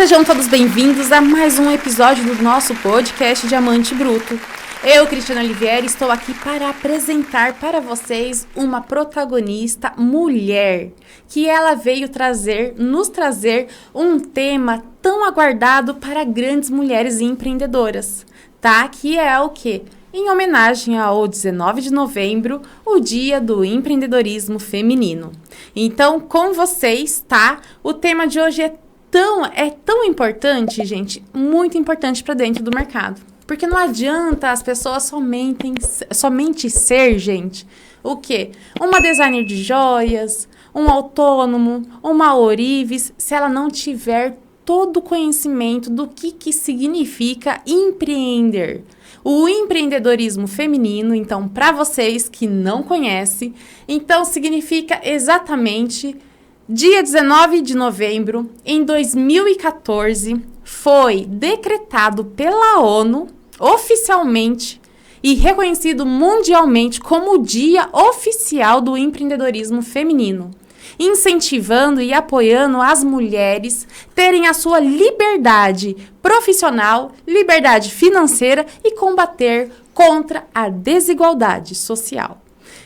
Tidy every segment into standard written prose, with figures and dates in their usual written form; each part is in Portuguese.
Sejam todos bem-vindos a mais um episódio do nosso podcast Diamante Bruto. Eu, Cristiana Oliveira, estou aqui para apresentar para vocês uma protagonista mulher, que ela veio nos trazer um tema tão aguardado para grandes mulheres empreendedoras, tá? Que é o quê? Em homenagem ao 19 de novembro, o Dia do Empreendedorismo Feminino. Então, com vocês, tá? O tema de hoje é tão importante, gente, muito importante para dentro do mercado. Porque não adianta as pessoas somente ser, gente, o quê? Uma designer de joias, um autônomo, uma ourives, se ela não tiver todo o conhecimento do que significa empreender. O empreendedorismo feminino, então, para vocês que não conhecem, então significa exatamente dia 19 de novembro, em 2014, foi decretado pela ONU, oficialmente, e reconhecido mundialmente como o Dia Oficial do Empreendedorismo Feminino, incentivando e apoiando as mulheres terem a sua liberdade profissional, liberdade financeira e combater contra a desigualdade social.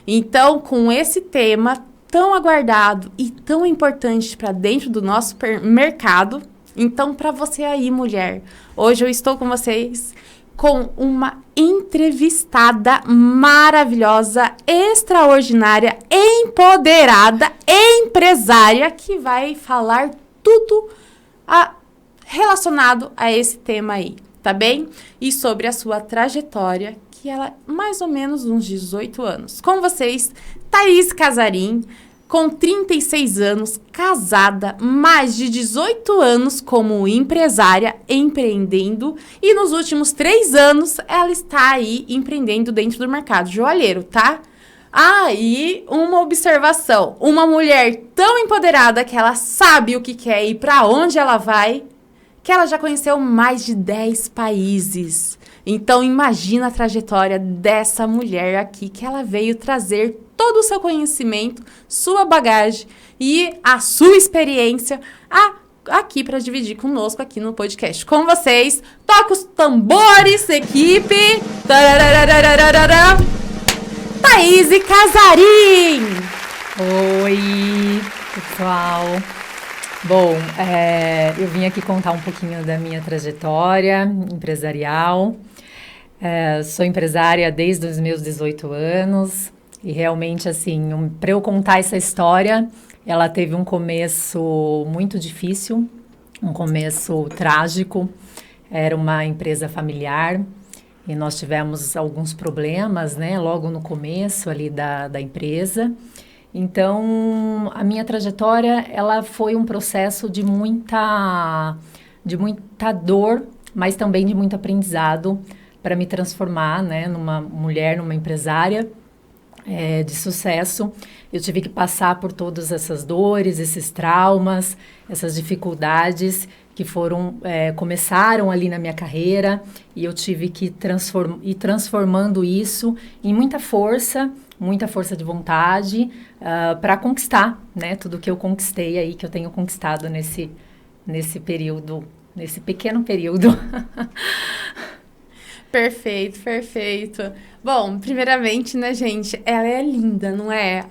Então, com esse tema tão aguardado e tão importante para dentro do nosso mercado, então, para você aí, mulher, hoje eu estou com vocês com uma entrevistada maravilhosa, extraordinária, empoderada, empresária, que vai falar tudo relacionado a esse tema aí, tá bem? E sobre a sua trajetória, que ela é mais ou menos uns 18 anos. Com vocês, Thaís Casarim, com 36 anos, casada, mais de 18 anos como empresária, empreendendo, e nos últimos 3 anos ela está aí empreendendo dentro do mercado joalheiro, tá? E uma observação, uma mulher tão empoderada que ela sabe o que quer e para onde ela vai, que ela já conheceu mais de 10 países. Então, imagina a trajetória dessa mulher aqui, que ela veio trazer todo o seu conhecimento, sua bagagem e a sua experiência aqui para dividir conosco aqui no podcast. Com vocês, toca os tambores, equipe! Thaís Casarim! Oi, pessoal! Bom, eu vim aqui contar um pouquinho da minha trajetória empresarial. Sou empresária desde os meus 18 anos e realmente, assim, para eu contar essa história, ela teve um começo muito difícil, um começo trágico. Era uma empresa familiar e nós tivemos alguns problemas, né, logo no começo ali da empresa. Então, a minha trajetória, ela foi um processo de muita dor, mas também de muito aprendizado para me transformar, né, numa mulher, numa empresária de sucesso. Eu tive que passar por todas essas dores, esses traumas, essas dificuldades que começaram ali na minha carreira, e eu tive que ir transformando isso em muita força de vontade para conquistar, né, tudo que eu conquistei aí, que eu tenho conquistado nesse período, nesse pequeno período. Perfeito. Bom, primeiramente, né, gente, ela é linda, não é?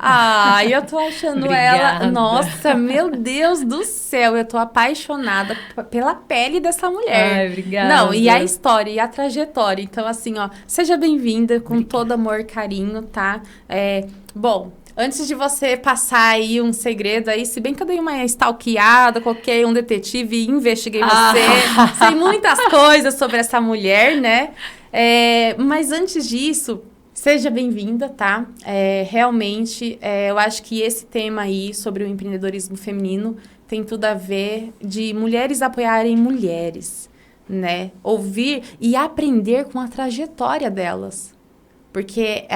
Eu tô achando ela... Nossa, meu Deus do céu, eu tô apaixonada pela pele dessa mulher. Obrigada. Não, e a história, e a trajetória. Então, assim, seja bem-vinda com todo amor e carinho, tá? Bom, antes de você passar aí um segredo aí, se bem que eu dei uma stalkeada, coloquei um detetive e investiguei você, sei muitas coisas sobre essa mulher, né? Mas antes disso, seja bem-vinda, tá? Realmente, eu acho que esse tema aí sobre o empreendedorismo feminino tem tudo a ver de mulheres apoiarem mulheres, né? Ouvir e aprender com a trajetória delas. Porque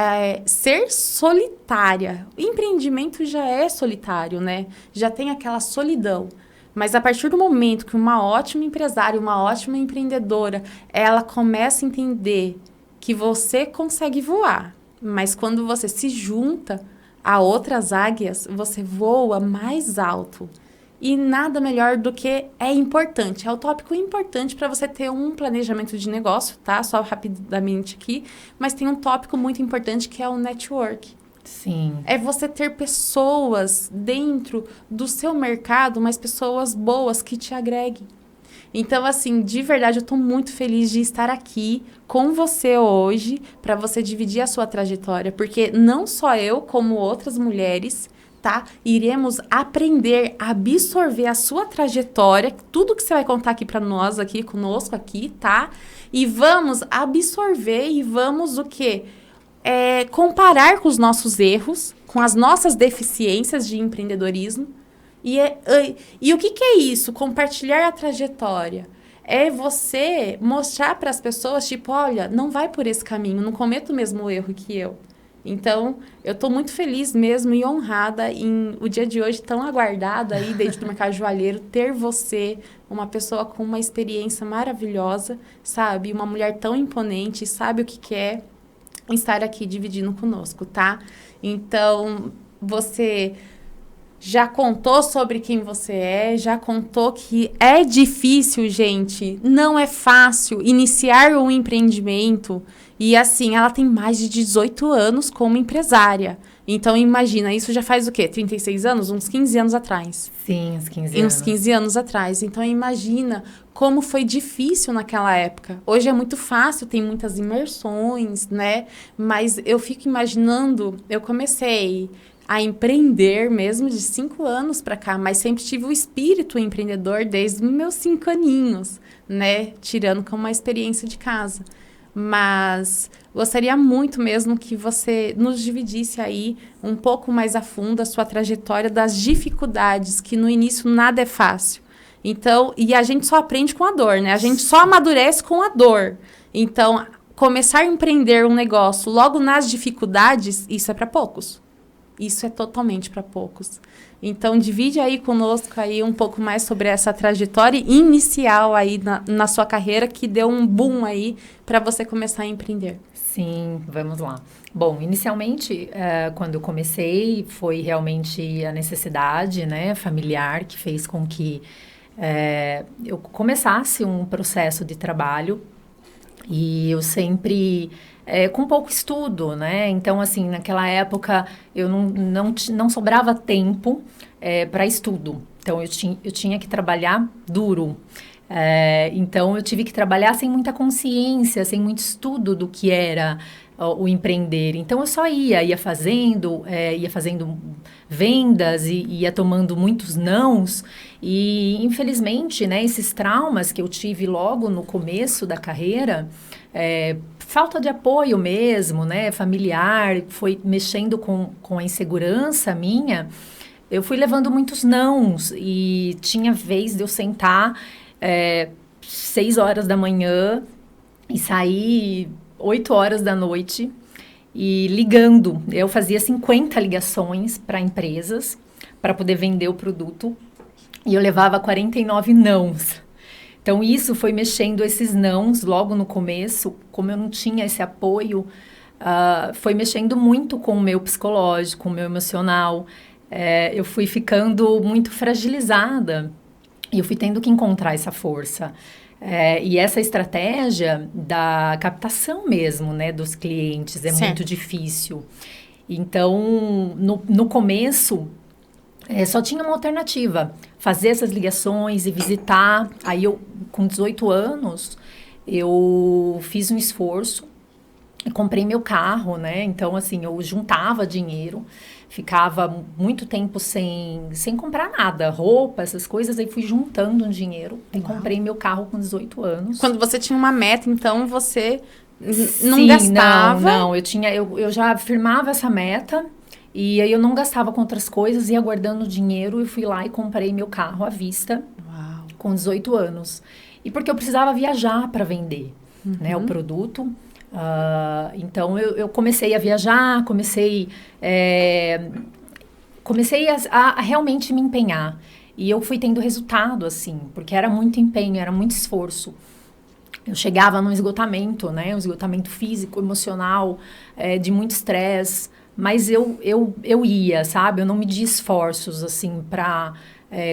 ser solitária, o empreendimento já é solitário, né? Já tem aquela solidão. Mas a partir do momento que uma ótima empresária, uma ótima empreendedora, ela começa a entender que você consegue voar, mas quando você se junta a outras águias, você voa mais alto. E nada melhor do que é importante. É o tópico importante para você ter um planejamento de negócio, tá? Só rapidamente aqui. Mas tem um tópico muito importante que é o network. Sim. É você ter pessoas dentro do seu mercado, mas pessoas boas que te agreguem. Então, assim, de verdade, eu tô muito feliz de estar aqui com você hoje para você dividir a sua trajetória, porque não só eu, como outras mulheres, tá? Iremos aprender a absorver a sua trajetória, tudo que você vai contar aqui para nós, aqui conosco aqui, tá? E vamos absorver e vamos o quê? Comparar com os nossos erros, com as nossas deficiências de empreendedorismo. E o que é isso? Compartilhar a trajetória. É você mostrar para as pessoas, tipo, olha, não vai por esse caminho, não cometa o mesmo erro que eu. Então, eu estou muito feliz mesmo e honrada em o dia de hoje tão aguardado aí dentro do mercado joalheiro, ter você, uma pessoa com uma experiência maravilhosa, sabe? Uma mulher tão imponente, sabe o que quer estar aqui dividindo conosco, tá? Então, você já contou sobre quem você é, já contou que é difícil, gente, não é fácil iniciar um empreendimento. E assim, ela tem mais de 18 anos como empresária. Então, imagina, isso já faz o quê? 36 anos? Uns 15 anos atrás. Sim, uns 15 anos. Uns 15 anos atrás. Então, imagina como foi difícil naquela época. Hoje é muito fácil, tem muitas imersões, né? Mas eu fico imaginando, eu comecei a empreender mesmo de 5 anos para cá, mas sempre tive o espírito empreendedor desde os meus 5 aninhos, né? Tirando como uma experiência de casa. Mas gostaria muito mesmo que você nos dividisse aí um pouco mais a fundo a sua trajetória das dificuldades, que no início nada é fácil. Então, e a gente só aprende com a dor, né? A gente só amadurece com a dor. Então, começar a empreender um negócio logo nas dificuldades, isso é para poucos. Isso é totalmente para poucos. Então, divide aí conosco aí um pouco mais sobre essa trajetória inicial aí na sua carreira, que deu um boom aí para você começar a empreender. Sim, vamos lá. Bom, inicialmente, quando eu comecei, foi realmente a necessidade, né, familiar que fez com que eu começasse um processo de trabalho. E eu sempre, com pouco estudo, né? Então, assim, naquela época, eu não sobrava tempo para estudo. Então, eu tinha que trabalhar duro. Então, eu tive que trabalhar sem muita consciência, sem muito estudo do que era o empreender. Então, eu só ia fazendo vendas e ia tomando muitos nãos. E, infelizmente, né, esses traumas que eu tive logo no começo da carreira, falta de apoio mesmo, né, familiar, foi mexendo com a insegurança minha, eu fui levando muitos nãos e tinha vez de eu sentar 6 horas da manhã e sair 8 horas da noite e ligando. Eu fazia 50 ligações para empresas para poder vender o produto e eu levava 49 nãos. Então, isso foi mexendo esses nãos logo no começo, como eu não tinha esse apoio, foi mexendo muito com o meu psicológico, com o meu emocional. Eu fui ficando muito fragilizada e eu fui tendo que encontrar essa força. E essa estratégia da captação mesmo, né, dos clientes é muito difícil. Então, no começo, só tinha uma alternativa, fazer essas ligações e visitar. Aí eu, com 18 anos, eu fiz um esforço e comprei meu carro, né? Então, assim, eu juntava dinheiro, ficava muito tempo sem comprar nada, roupa, essas coisas, aí fui juntando um dinheiro e comprei meu carro com 18 anos. Quando você tinha uma meta, então, você não gastava? Não, eu já firmava essa meta. E aí eu não gastava com outras coisas, ia guardando dinheiro e fui lá e comprei meu carro à vista. Uau. Com 18 anos. E porque eu precisava viajar para vender, né, o produto. Então eu comecei a viajar, comecei a realmente me empenhar. E eu fui tendo resultado, assim, porque era muito empenho, era muito esforço. Eu chegava num esgotamento, né, um esgotamento físico, emocional, de muito estresse. Mas eu ia, sabe? Eu não media esforços, assim, para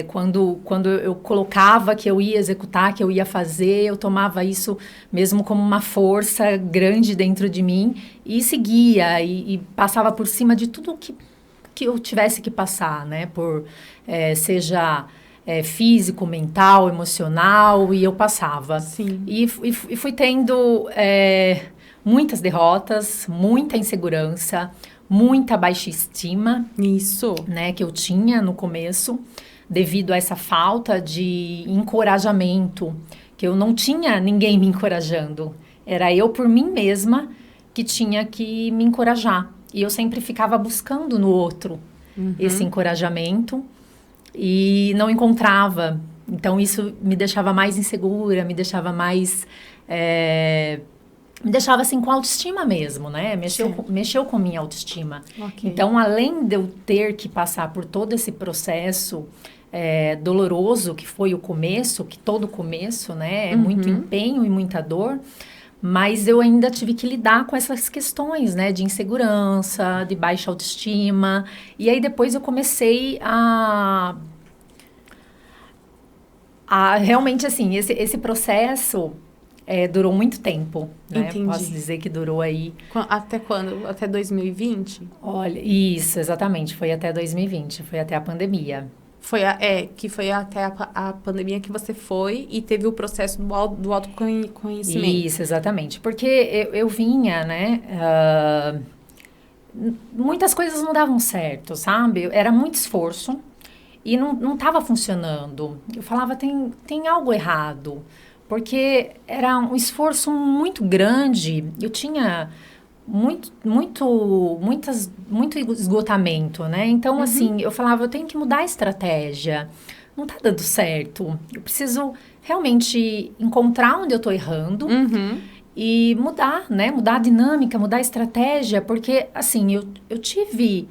Quando eu colocava que eu ia executar, que eu ia fazer, eu tomava isso mesmo como uma força grande dentro de mim e seguia e passava por cima de tudo que eu tivesse que passar, né? Seja físico, mental, emocional, e eu passava. Sim. E fui tendo muitas derrotas, muita insegurança, muita baixa estima, Isso. né, que eu tinha no começo, devido a essa falta de encorajamento, que eu não tinha ninguém me encorajando. Era eu por mim mesma que tinha que me encorajar. E eu sempre ficava buscando no outro esse encorajamento e não encontrava. Então, isso me deixava mais insegura, me deixava mais... me deixava assim com autoestima mesmo, né? Mexeu com minha autoestima. Ok. Então, além de eu ter que passar por todo esse processo doloroso que foi o começo, que todo começo, né? É muito empenho e muita dor, mas eu ainda tive que lidar com essas questões, né? De insegurança, de baixa autoestima. E aí depois eu comecei a realmente assim, esse processo durou muito tempo, né? Entendi. Posso dizer que durou aí... Até quando? Até 2020? Olha, isso, exatamente. Foi até 2020, foi até a pandemia. Que foi até a pandemia que você foi e teve o processo do autoconhecimento. Isso, exatamente. Porque eu vinha, né? Muitas coisas não davam certo, sabe? Era muito esforço e não estava funcionando. Eu falava, tem algo errado. Porque era um esforço muito grande. Eu tinha muito esgotamento, né? Então, assim, eu falava, eu tenho que mudar a estratégia. Não tá dando certo. Eu preciso realmente encontrar onde eu tô errando e mudar, né? Mudar a dinâmica, mudar a estratégia. Porque, assim, eu tive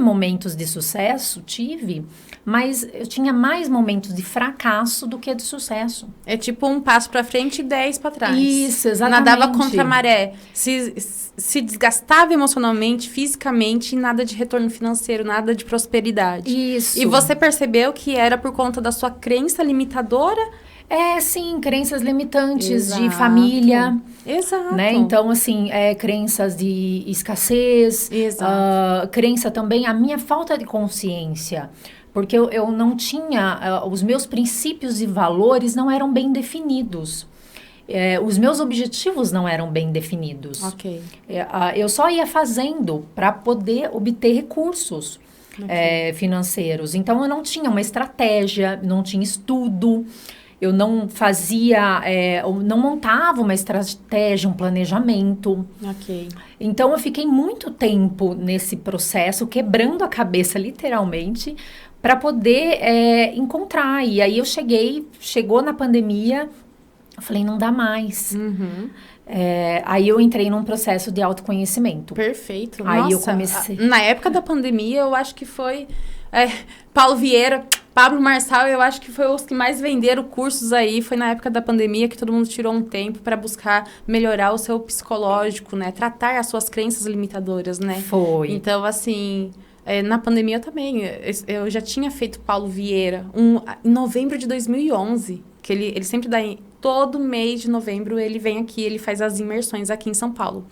momentos de sucesso, mas eu tinha mais momentos de fracasso do que de sucesso. É tipo um passo para frente e 10 para trás. Isso, exatamente. Nadava contra a maré. Se desgastava emocionalmente, fisicamente, e nada de retorno financeiro, nada de prosperidade. Isso. E você percebeu que era por conta da sua crença limitadora? Sim, crenças limitantes de família. Exato. Né? Então, assim, crenças de escassez. Exato. Crença também, a minha falta de consciência. Porque eu não tinha... os meus princípios e valores não eram bem definidos. Os meus objetivos não eram bem definidos. Ok. Eu só ia fazendo para poder obter recursos financeiros. Então, eu não tinha uma estratégia, não tinha estudo. Eu não fazia, eu não montava uma estratégia, um planejamento. Ok. Então, eu fiquei muito tempo nesse processo, quebrando a cabeça, literalmente, para poder encontrar. E aí, chegou na pandemia, eu falei, não dá mais. Aí, eu entrei num processo de autoconhecimento. Perfeito. Aí, Nossa, eu comecei... Na época da pandemia, eu acho que foi... Paulo Vieira... Pablo Marçal, eu acho que foi os que mais venderam cursos aí. Foi na época da pandemia que todo mundo tirou um tempo para buscar melhorar o seu psicológico, né? Tratar as suas crenças limitadoras, né? Foi. Então, assim, na pandemia também. Eu já tinha feito Paulo Vieira em novembro de 2011. Que ele sempre dá... Todo mês de novembro ele vem aqui, ele faz as imersões aqui em São Paulo.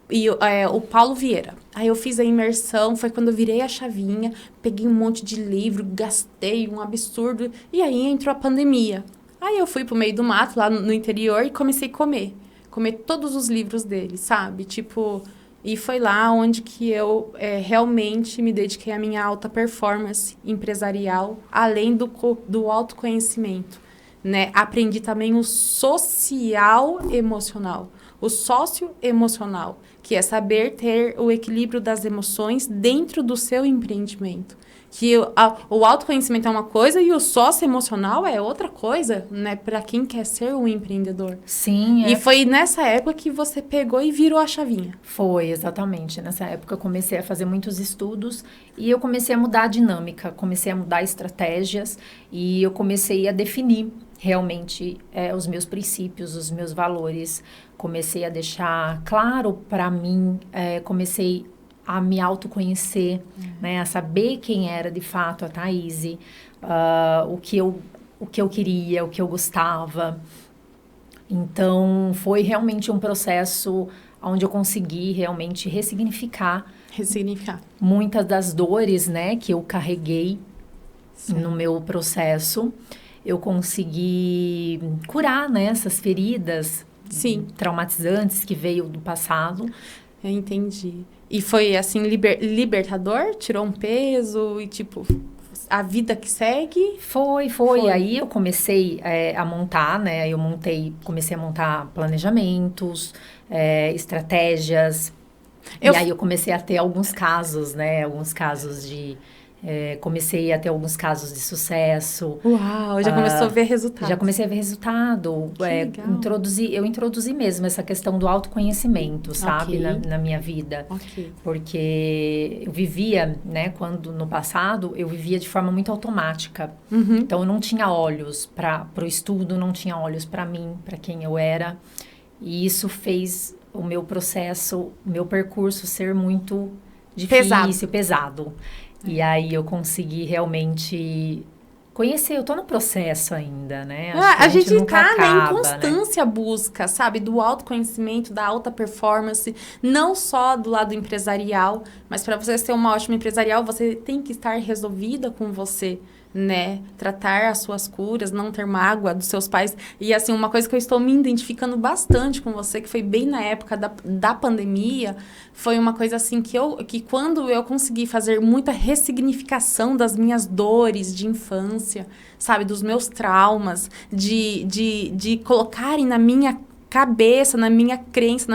E o Paulo Vieira. Aí eu fiz a imersão, foi quando eu virei a chavinha, peguei um monte de livro, gastei um absurdo, e aí entrou a pandemia. Aí eu fui pro meio do mato, lá no interior, e comecei a comer todos os livros dele, sabe? Tipo, e foi lá onde que eu realmente me dediquei à minha alta performance empresarial, além do autoconhecimento, né? Aprendi também o social emocional, o socioemocional, que é saber ter o equilíbrio das emoções dentro do seu empreendimento. Que o autoconhecimento é uma coisa e o socioemocional é outra coisa, né? Para quem quer ser um empreendedor. Sim. E foi nessa época que você pegou e virou a chavinha. Foi, exatamente. Nessa época eu comecei a fazer muitos estudos e eu comecei a mudar a dinâmica, comecei a mudar estratégias e eu comecei a definir realmente os meus princípios, os meus valores. Comecei a deixar claro para mim, comecei a me autoconhecer, né? A saber quem era de fato a Thaíse, o que eu queria, o que eu gostava. Então, foi realmente um processo onde eu consegui realmente ressignificar muitas das dores, né, que eu carreguei no meu processo. Eu consegui curar, né, essas feridas traumatizantes que veio do passado. Eu entendi. E foi, assim, libertador? Tirou um peso e, tipo, a vida que segue? Foi. Aí eu comecei a montar, né? Comecei a montar planejamentos, estratégias. E aí eu comecei a ter alguns casos, né? Comecei a ter alguns casos de sucesso. Uau, já começou a ver resultado. Já comecei a ver resultado. Legal. Eu introduzi mesmo essa questão do autoconhecimento, sabe? Na minha vida. Porque eu vivia, né? No passado, eu vivia de forma muito automática. Então, eu não tinha olhos para o estudo, não tinha olhos para mim, para quem eu era. E isso fez o meu processo, o meu percurso ser muito difícil, pesado. E aí eu consegui realmente conhecer, eu tô no processo ainda, né? A gente tá acaba, em constância busca, sabe? Do autoconhecimento, da alta performance, não só do lado empresarial, mas para você ser uma ótima empresarial, você tem que estar resolvida com você, né? Tratar as suas curas, não ter mágoa dos seus pais. E, assim, uma coisa que eu estou me identificando bastante com você, que foi bem na época da pandemia, foi uma coisa, assim, que quando eu consegui fazer muita ressignificação das minhas dores de infância, sabe? Dos meus traumas, de colocarem na minha cabeça, na minha crença,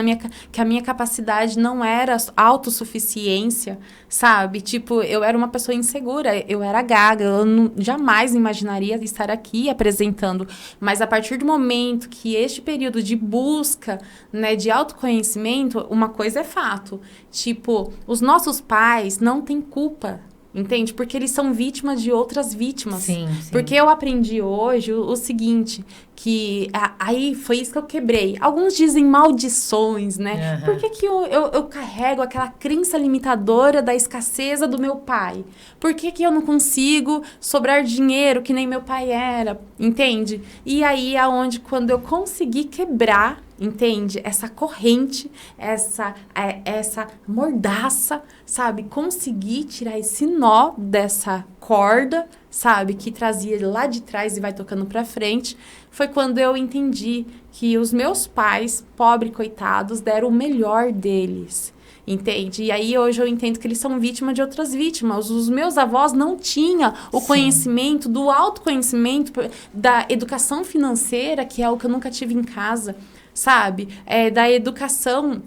que a minha capacidade não era autossuficiência, sabe? Tipo, eu era uma pessoa insegura, eu era gaga, eu jamais imaginaria estar aqui apresentando. Mas a partir do momento que este período de busca, né, de autoconhecimento, uma coisa é fato. Tipo, os nossos pais não têm culpa, entende? Porque eles são vítimas de outras vítimas. Sim. Porque eu aprendi hoje o seguinte, que aí foi isso que eu quebrei. Alguns dizem maldições, né? Por que eu carrego aquela crença limitadora da escassez do meu pai? Por que eu não consigo sobrar dinheiro que nem meu pai era? Entende? E aí quando eu consegui quebrar, entende? Essa corrente, essa mordaça, sabe? Conseguir tirar esse nó dessa corda, sabe? Que trazia lá de trás e vai tocando pra frente. Foi quando eu entendi que os meus pais, pobres coitados, deram o melhor deles. Entende? E aí hoje eu entendo que eles são vítimas de outras vítimas. Os meus avós não tinham o conhecimento, do autoconhecimento, da educação financeira, que é o que eu nunca tive em casa, sabe? Da educação,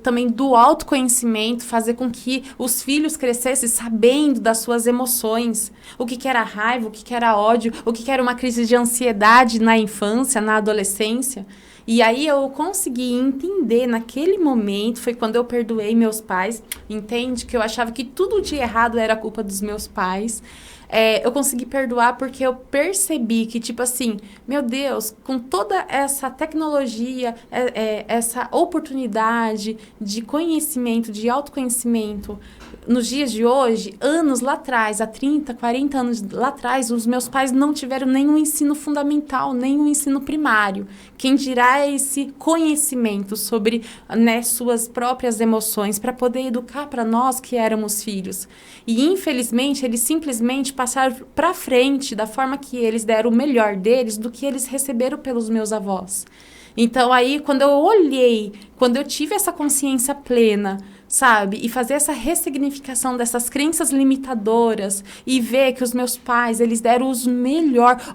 também do autoconhecimento, fazer com que os filhos crescessem sabendo das suas emoções, o que era raiva, o que era ódio, o que era uma crise de ansiedade na infância, na adolescência. E aí eu consegui entender naquele momento, foi quando eu perdoei meus pais, entende? Que eu achava que tudo de errado era culpa dos meus pais. Eu consegui perdoar porque eu percebi que, tipo assim, meu Deus, com toda essa tecnologia, essa oportunidade de conhecimento, de autoconhecimento, nos dias de hoje, anos lá atrás, há 30, 40 anos lá atrás, os meus pais não tiveram nenhum ensino fundamental, nenhum ensino primário. Quem dirá esse conhecimento sobre, né, suas próprias emoções para poder educar para nós que éramos filhos. E, infelizmente, eles simplesmente passaram para frente da forma que eles deram o melhor deles do que eles receberam pelos meus avós. Então, aí, quando eu olhei, quando eu tive essa consciência plena, sabe? E fazer essa ressignificação dessas crenças limitadoras e ver que os meus pais, eles deram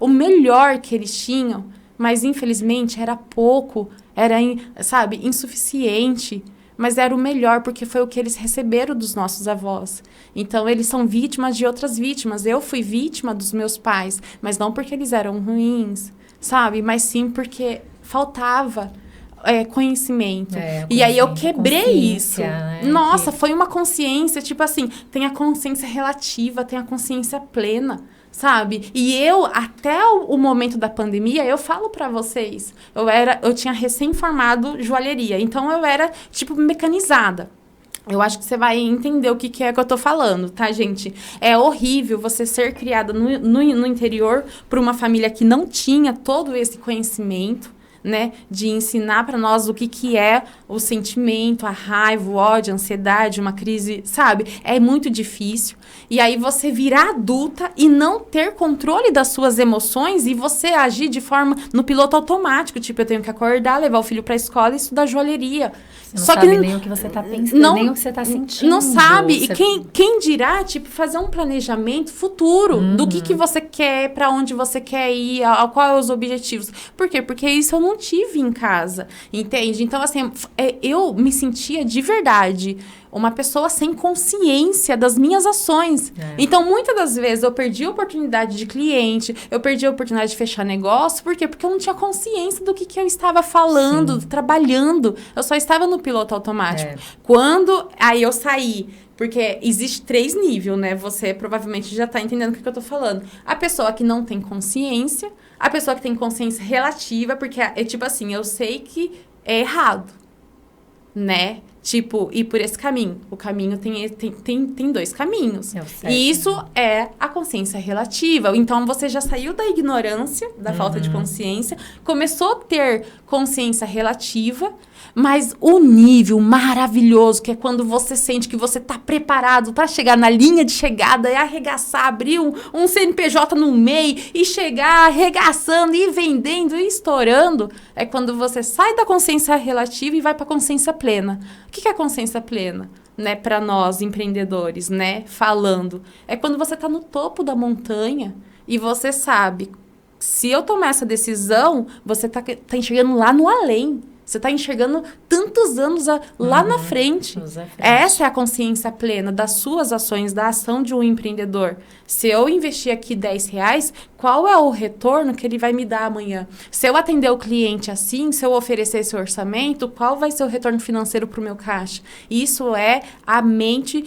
o melhor que eles tinham, mas, infelizmente, era pouco, era, sabe, insuficiente. Mas era o melhor, porque foi o que eles receberam dos nossos avós. Então, eles são vítimas de outras vítimas. Eu fui vítima dos meus pais, mas não porque eles eram ruins, sabe? Mas sim porque faltava conhecimento. E aí eu quebrei isso. Né? Nossa, foi uma consciência, tipo assim, tem a consciência relativa, tem a consciência plena, sabe? E eu, até o momento da pandemia, eu falo pra vocês, eu tinha recém-formado joalheria, então eu era, tipo, mecanizada. Eu acho que você vai entender o que é que eu tô falando, tá, gente? É horrível você ser criada no interior por uma família que não tinha todo esse conhecimento, né? De ensinar para nós o que é o sentimento, a raiva, o ódio, a ansiedade, uma crise, sabe? É muito difícil. E aí você virar adulta e não ter controle das suas emoções e você agir de forma no piloto automático. Tipo, eu tenho que acordar, levar o filho pra escola e estudar joalheria. Você não sabe nem o que você tá pensando, nem o que você tá sentindo. Não sabe. Você... E quem dirá, tipo, fazer um planejamento futuro do que você quer, pra onde você quer ir, qual é os objetivos. Por quê? Porque isso eu não tive em casa, entende? Então, assim, eu me sentia de verdade uma pessoa sem consciência das minhas ações. Então, muitas das vezes, eu perdi a oportunidade de cliente, eu perdi a oportunidade de fechar negócio. Por quê? Porque eu não tinha consciência do que eu estava falando, trabalhando. Eu só estava no piloto automático. Quando aí eu saí... Porque existe 3 níveis, né? Você provavelmente já tá entendendo o que eu tô falando. A pessoa que não tem consciência, a pessoa que tem consciência relativa, porque é tipo assim, eu sei que é errado, né? Tipo, ir por esse caminho. O caminho tem 2 caminhos. E isso é a consciência relativa. Então, você já saiu da ignorância, da falta de consciência, começou a ter consciência relativa, mas o nível maravilhoso, que é quando você sente que você tá preparado para chegar na linha de chegada e arregaçar, abrir um CNPJ no MEI e chegar arregaçando e vendendo e estourando, é quando você sai da consciência relativa e vai para a consciência plena. O que é consciência plena, né, para nós empreendedores, né, falando? É quando você tá no topo da montanha e você sabe, se eu tomar essa decisão, você tá enxergando lá no além. Você está enxergando tantos anos lá na frente. Essa é a consciência plena das suas ações, da ação de um empreendedor. Se eu investir aqui R$10, qual é o retorno que ele vai me dar amanhã? Se eu atender o cliente assim, se eu oferecer esse orçamento, qual vai ser o retorno financeiro para o meu caixa? Isso é a mente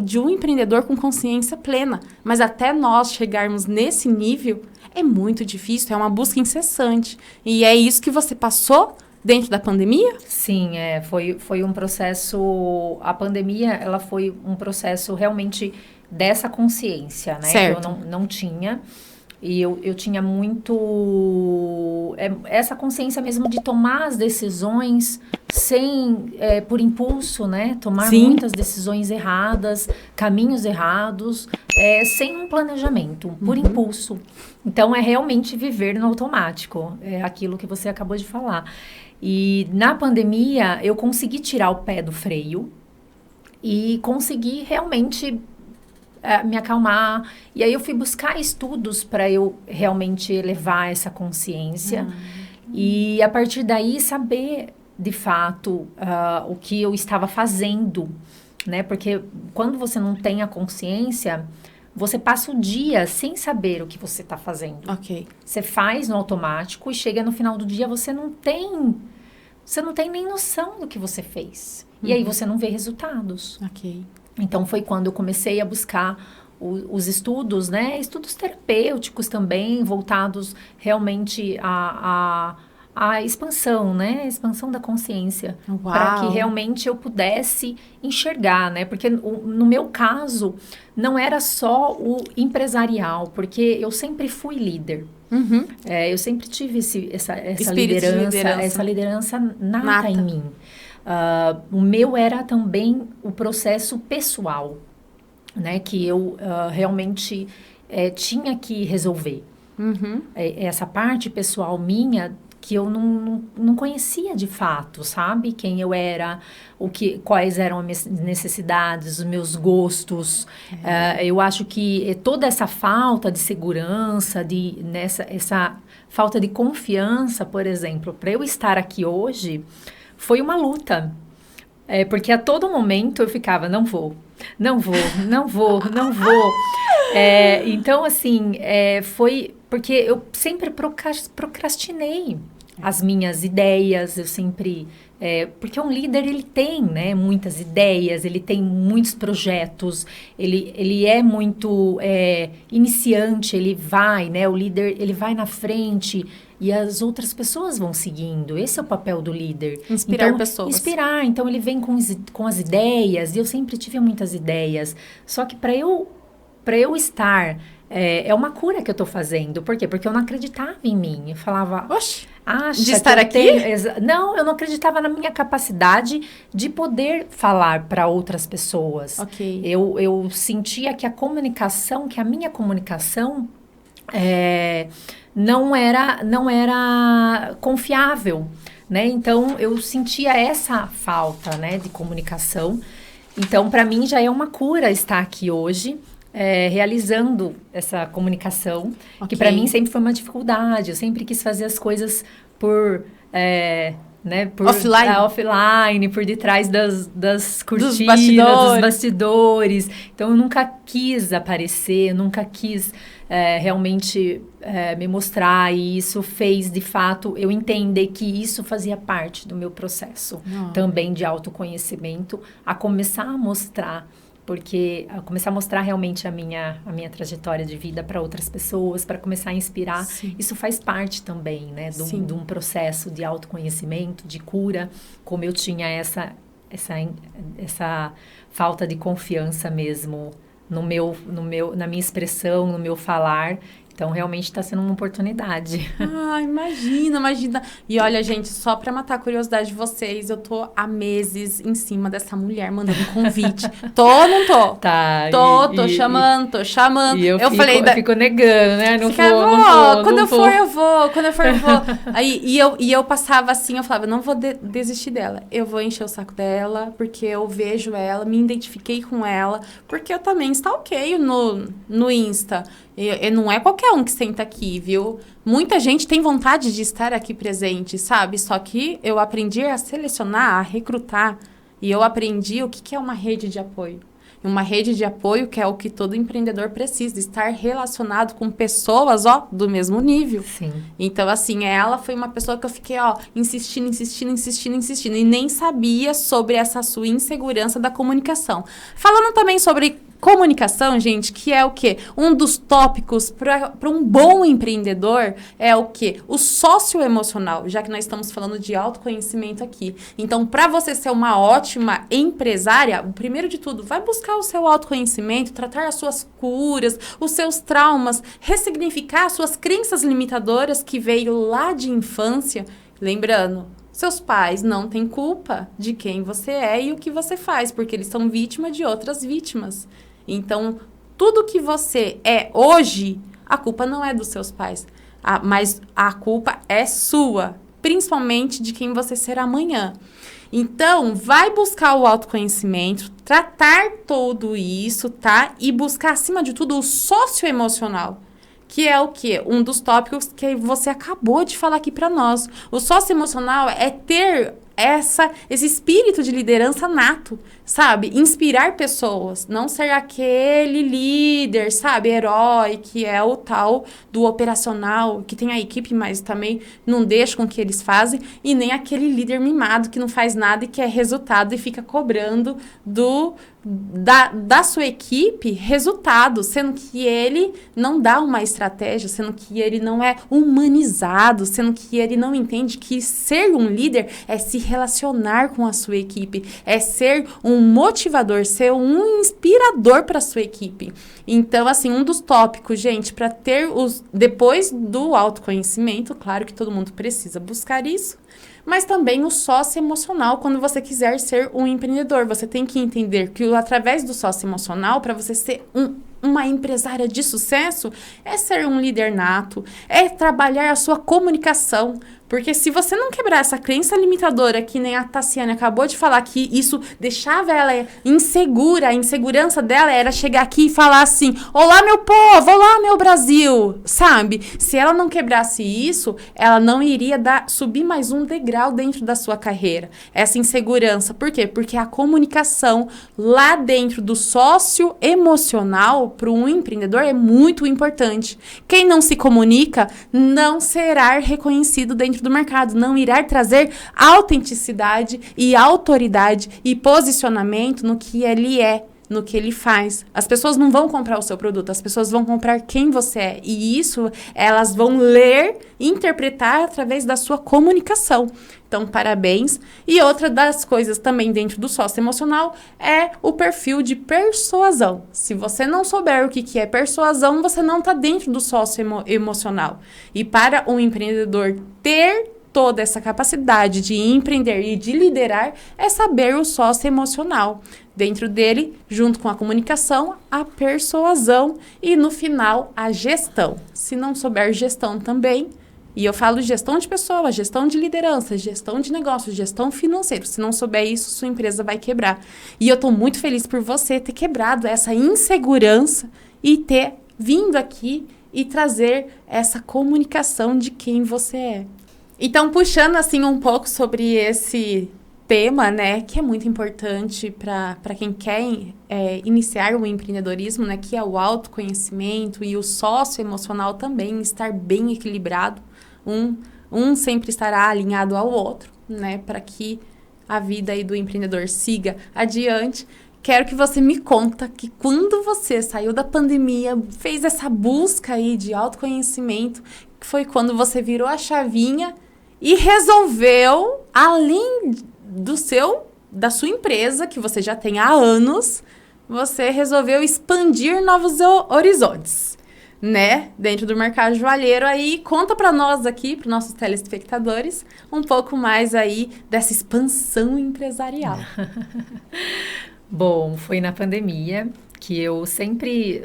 de um empreendedor com consciência plena. Mas até nós chegarmos nesse nível, é muito difícil, é uma busca incessante. E é isso que você passou dentro da pandemia? Sim, foi um processo... A pandemia, ela foi um processo realmente dessa consciência, né? Certo. Que eu não tinha. E eu tinha muito... essa consciência mesmo de tomar as decisões por impulso, né? Tomar muitas decisões erradas, caminhos errados, sem um planejamento, por impulso. Então, é realmente viver no automático. É aquilo que você acabou de falar. E na pandemia, eu consegui tirar o pé do freio e consegui realmente me acalmar. E aí eu fui buscar estudos para eu realmente elevar essa consciência. E a partir daí saber, de fato, o que eu estava fazendo, né? Porque quando você não tem a consciência... Você passa o dia sem saber o que você está fazendo. Ok. Você faz no automático e chega no final do dia, você não tem nem noção do que você fez. E aí você não vê resultados. Ok. Então foi quando eu comecei a buscar os estudos, né? Estudos terapêuticos também, voltados realmente a expansão, né? A expansão da consciência. Para que realmente eu pudesse enxergar, né? Porque no meu caso, não era só o empresarial, porque eu sempre fui líder. Eu sempre tive essa liderança nata em mim. O meu era também o processo pessoal, né? Que eu realmente tinha que resolver. Essa parte pessoal minha... que eu não conhecia de fato, sabe? Quem eu era, quais eram as minhas necessidades, os meus gostos. Eu acho que toda essa falta de segurança, essa falta de confiança, por exemplo, para eu estar aqui hoje, foi uma luta. Porque a todo momento eu ficava, não vou. Então, assim, foi porque eu sempre procrastinei as minhas ideias, eu sempre... porque um líder, ele tem, né, muitas ideias, ele tem muitos projetos, ele é muito iniciante, ele vai, né, o líder, ele vai na frente, e as outras pessoas vão seguindo. Esse é o papel do líder. Inspirar então, pessoas. Inspirar. Então, ele vem com as ideias, e eu sempre tive muitas ideias. Só que para eu estar... É uma cura que eu tô fazendo. Por quê? Porque eu não acreditava em mim. Eu falava... Oxe, acha de estar aqui? Não, eu não acreditava na minha capacidade de poder falar para outras pessoas. Ok. Eu sentia que a minha comunicação não era confiável, né? Então, eu sentia essa falta, né, de comunicação. Então, para mim, já é uma cura estar aqui hoje, realizando essa comunicação, que para mim sempre foi uma dificuldade. Eu sempre quis fazer as coisas por offline, por detrás das cortinas, dos bastidores. Então, eu nunca quis aparecer, eu nunca quis realmente me mostrar. E isso fez, de fato, eu entender que isso fazia parte do meu processo também de autoconhecimento, a começar a mostrar. Porque começar a mostrar realmente a minha trajetória de vida para outras pessoas, para começar a inspirar, Sim. Isso faz parte também, né, de um processo de autoconhecimento, de cura, como eu tinha essa falta de confiança mesmo na minha expressão, no meu falar. Então, realmente está sendo uma oportunidade. Ah, imagina. E olha, gente, só para matar a curiosidade de vocês, eu tô há meses em cima dessa mulher, mandando convite. Tô ou não tô? Tá. Tô chamando. E eu fico negando, né? Não Quando eu for, eu vou. Aí, e eu passava assim, eu falava, não vou desistir dela. Eu vou encher o saco dela, porque eu vejo ela, me identifiquei com ela, porque eu também stalkeio no Insta. E não é qualquer um que senta aqui, viu? Muita gente tem vontade de estar aqui presente, sabe? Só que eu aprendi a selecionar, a recrutar. E eu aprendi o que é uma rede de apoio. Uma rede de apoio que é o que todo empreendedor precisa. Estar relacionado com pessoas, do mesmo nível. Sim. Então, assim, ela foi uma pessoa que eu fiquei, insistindo. E nem sabia sobre essa sua insegurança da comunicação. Falando também sobre comunicação, gente, que é o quê? Um dos tópicos para um bom empreendedor é o quê? O socioemocional, já que nós estamos falando de autoconhecimento aqui. Então, para você ser uma ótima empresária, primeiro de tudo, vai buscar o seu autoconhecimento, tratar as suas curas, os seus traumas, ressignificar as suas crenças limitadoras que veio lá de infância. Lembrando, seus pais não têm culpa de quem você é e o que você faz, porque eles são vítima de outras vítimas. Então, tudo que você é hoje, a culpa não é dos seus pais, mas a culpa é sua, principalmente de quem você será amanhã. Então, vai buscar o autoconhecimento, tratar tudo isso, tá? E buscar, acima de tudo, o socioemocional. Que é o quê? Um dos tópicos que você acabou de falar aqui para nós. O socioemocional é ter esse espírito de liderança nato, sabe? Inspirar pessoas, não ser aquele líder, sabe? Herói, que é o tal do operacional, que tem a equipe, mas também não deixa com que eles fazem, e nem aquele líder mimado que não faz nada e quer resultado e fica cobrando da sua equipe resultado, sendo que ele não dá uma estratégia, sendo que ele não é humanizado, sendo que ele não entende que ser um líder é se relacionar com a sua equipe, é ser um motivador, ser um inspirador para a sua equipe. Então, assim, um dos tópicos, gente, para ter depois do autoconhecimento, claro que todo mundo precisa buscar isso, mas também o socioemocional, quando você quiser ser um empreendedor. Você tem que entender que através do socioemocional, para você ser uma empresária de sucesso, é ser um líder nato, é trabalhar a sua comunicação. Porque se você não quebrar essa crença limitadora, que nem a Tassiane acabou de falar, que isso deixava ela insegura, a insegurança dela era chegar aqui e falar assim, olá meu povo, olá meu Brasil, sabe? Se ela não quebrasse isso, ela não iria subir mais um degrau dentro da sua carreira. Essa insegurança, por quê? Porque a comunicação lá dentro do socioemocional para um empreendedor é muito importante. Quem não se comunica não será reconhecido dentro do mercado, não irá trazer autenticidade e autoridade e posicionamento no que ele é, no que ele faz. As pessoas não vão comprar o seu produto, as pessoas vão comprar quem você é. E isso elas vão ler e interpretar através da sua comunicação. Então, parabéns. E outra das coisas também dentro do sócio emocional é o perfil de persuasão. Se você não souber o que é persuasão, você não está dentro do sócio emocional. E para um empreendedor ter toda essa capacidade de empreender e de liderar, é saber o sócio emocional. Dentro dele, junto com a comunicação, a persuasão e, no final, a gestão. Se não souber gestão também, e eu falo gestão de pessoas, gestão de liderança, gestão de negócios, gestão financeira. Se não souber isso, sua empresa vai quebrar. E eu estou muito feliz por você ter quebrado essa insegurança e ter vindo aqui e trazer essa comunicação de quem você é. Então, puxando assim um pouco sobre esse tema, né, que é muito importante para quem quer iniciar o empreendedorismo, né, que é o autoconhecimento e o socioemocional também, estar bem equilibrado. Um sempre estará alinhado ao outro, né, para que a vida aí do empreendedor siga adiante. Quero que você me conta que quando você saiu da pandemia, fez essa busca aí de autoconhecimento, que foi quando você virou a chavinha e resolveu, além da sua empresa, que você já tem há anos, você resolveu expandir novos horizontes, né? Dentro do mercado joalheiro. Aí, conta para nós aqui, para nossos telespectadores, um pouco mais aí dessa expansão empresarial. Bom, foi na pandemia que eu sempre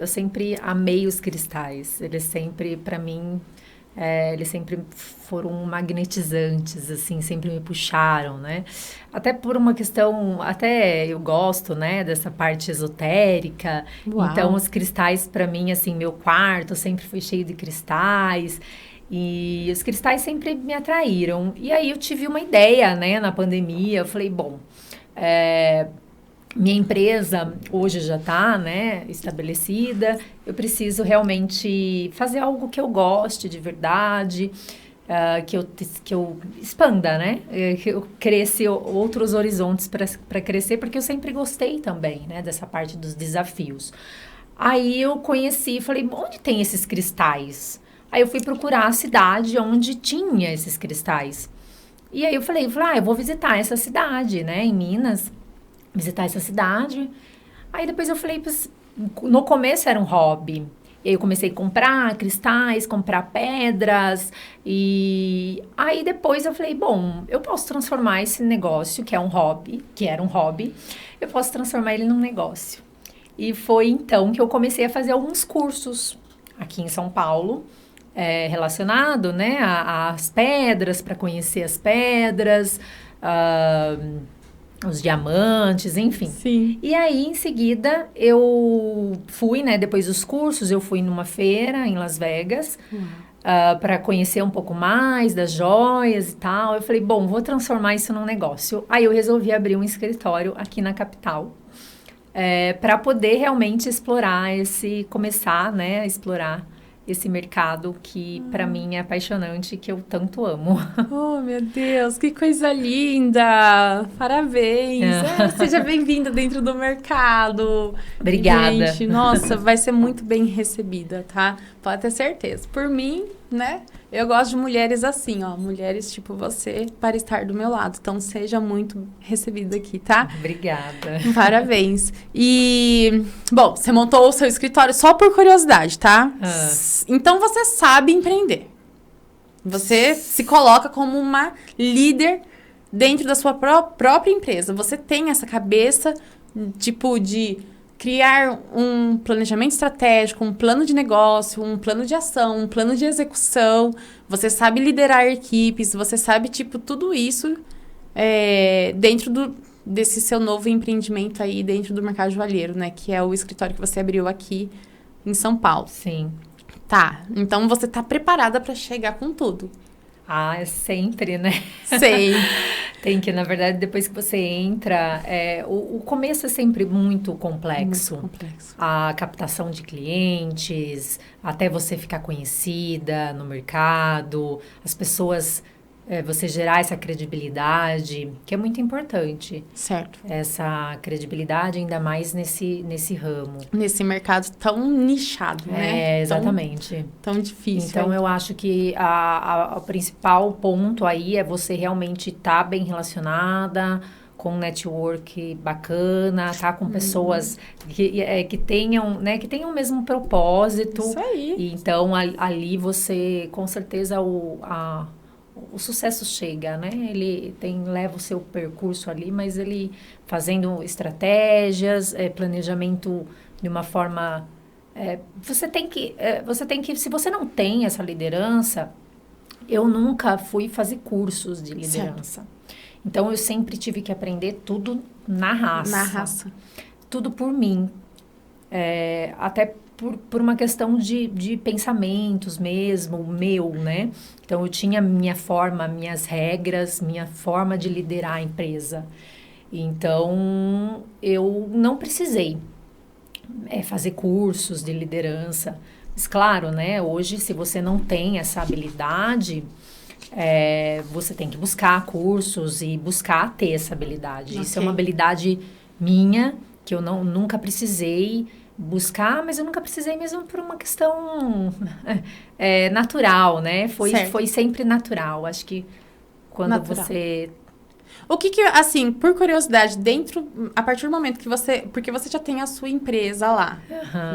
amei os cristais. Eles sempre, para mim, eles sempre foram magnetizantes, assim, sempre me puxaram, né? Até por uma questão, até eu gosto, né, dessa parte esotérica. Uau. Então, os cristais, para mim, assim, meu quarto sempre foi cheio de cristais. E os cristais sempre me atraíram. E aí eu tive uma ideia, né, na pandemia. Eu falei, bom, minha empresa hoje já está, né, estabelecida. Eu preciso realmente fazer algo que eu goste de verdade, que eu expanda, né? Que eu cresça outros horizontes para crescer, porque eu sempre gostei também, né, dessa parte dos desafios. Aí eu conheci, falei, onde tem esses cristais? Aí eu fui procurar a cidade onde tinha esses cristais. E aí eu falei, eu vou visitar essa cidade, né, em Minas. Visitar essa cidade. Aí depois eu falei, no começo era um hobby. E aí eu comecei a comprar cristais, comprar pedras. E aí depois eu falei, bom, eu posso transformar esse negócio, que era um hobby, eu posso transformar ele num negócio. E foi então que eu comecei a fazer alguns cursos aqui em São Paulo, relacionado, né, às pedras, para conhecer as pedras, os diamantes, enfim. Sim. E aí, em seguida, eu fui, né? Depois dos cursos, eu fui numa feira em Las Vegas para conhecer um pouco mais das joias e tal. Eu falei, bom, vou transformar isso num negócio. Aí eu resolvi abrir um escritório aqui na capital para poder realmente começar, né? A explorar esse mercado que para mim é apaixonante, que eu tanto amo. Oh, meu Deus, que coisa linda! Parabéns! Seja bem-vinda dentro do mercado. Obrigada. Gente, nossa, vai ser muito bem recebida, tá? Pode ter certeza. Por mim, né? Eu gosto de mulheres assim, ó. Mulheres tipo você para estar do meu lado. Então, seja muito recebida aqui, tá? Obrigada. Parabéns. E, bom, você montou o seu escritório só por curiosidade, tá? Então, você sabe empreender. Você se coloca como uma líder dentro da sua própria empresa. Você tem essa cabeça, tipo, de criar um planejamento estratégico, um plano de negócio, um plano de ação, um plano de execução. Você sabe liderar equipes, você sabe, tipo, tudo isso dentro desse seu novo empreendimento aí dentro do mercado joalheiro, né? Que é o escritório que você abriu aqui em São Paulo. Sim. Tá, então você tá preparada para chegar com tudo. É sempre, né? Sei. Tem que, na verdade, depois que você entra, o começo é sempre muito complexo. Muito complexo. A captação de clientes, até você ficar conhecida no mercado, as pessoas você gerar essa credibilidade, que é muito importante. Certo. Essa credibilidade, ainda mais nesse ramo. Nesse mercado tão nichado, né? Exatamente. Tão difícil. Então, eu acho que o principal ponto aí é você realmente estar bem relacionada, com um network bacana, tá com pessoas que tenham, né, que tenham o mesmo propósito. Isso aí. E então, ali você, com certeza, o sucesso chega, né? Ele leva o seu percurso ali, mas ele fazendo estratégias, planejamento de uma forma... você tem que, se você não tem essa liderança, eu nunca fui fazer cursos de liderança. Certo. Então, eu sempre tive que aprender tudo na raça. Na raça. Tudo por mim. Até por uma questão de pensamentos mesmo, meu, né? Então, eu tinha minha forma, minhas regras, minha forma de liderar a empresa. Então, eu não precisei fazer cursos de liderança. Mas, claro, né? Hoje, se você não tem essa habilidade... você tem que buscar cursos e buscar ter essa habilidade. Okay. Isso é uma habilidade minha, que eu nunca precisei buscar, mas eu nunca precisei mesmo por uma questão natural, né? Foi sempre natural. Acho que quando você... O que, assim, por curiosidade, a partir do momento que você... Porque você já tem a sua empresa lá,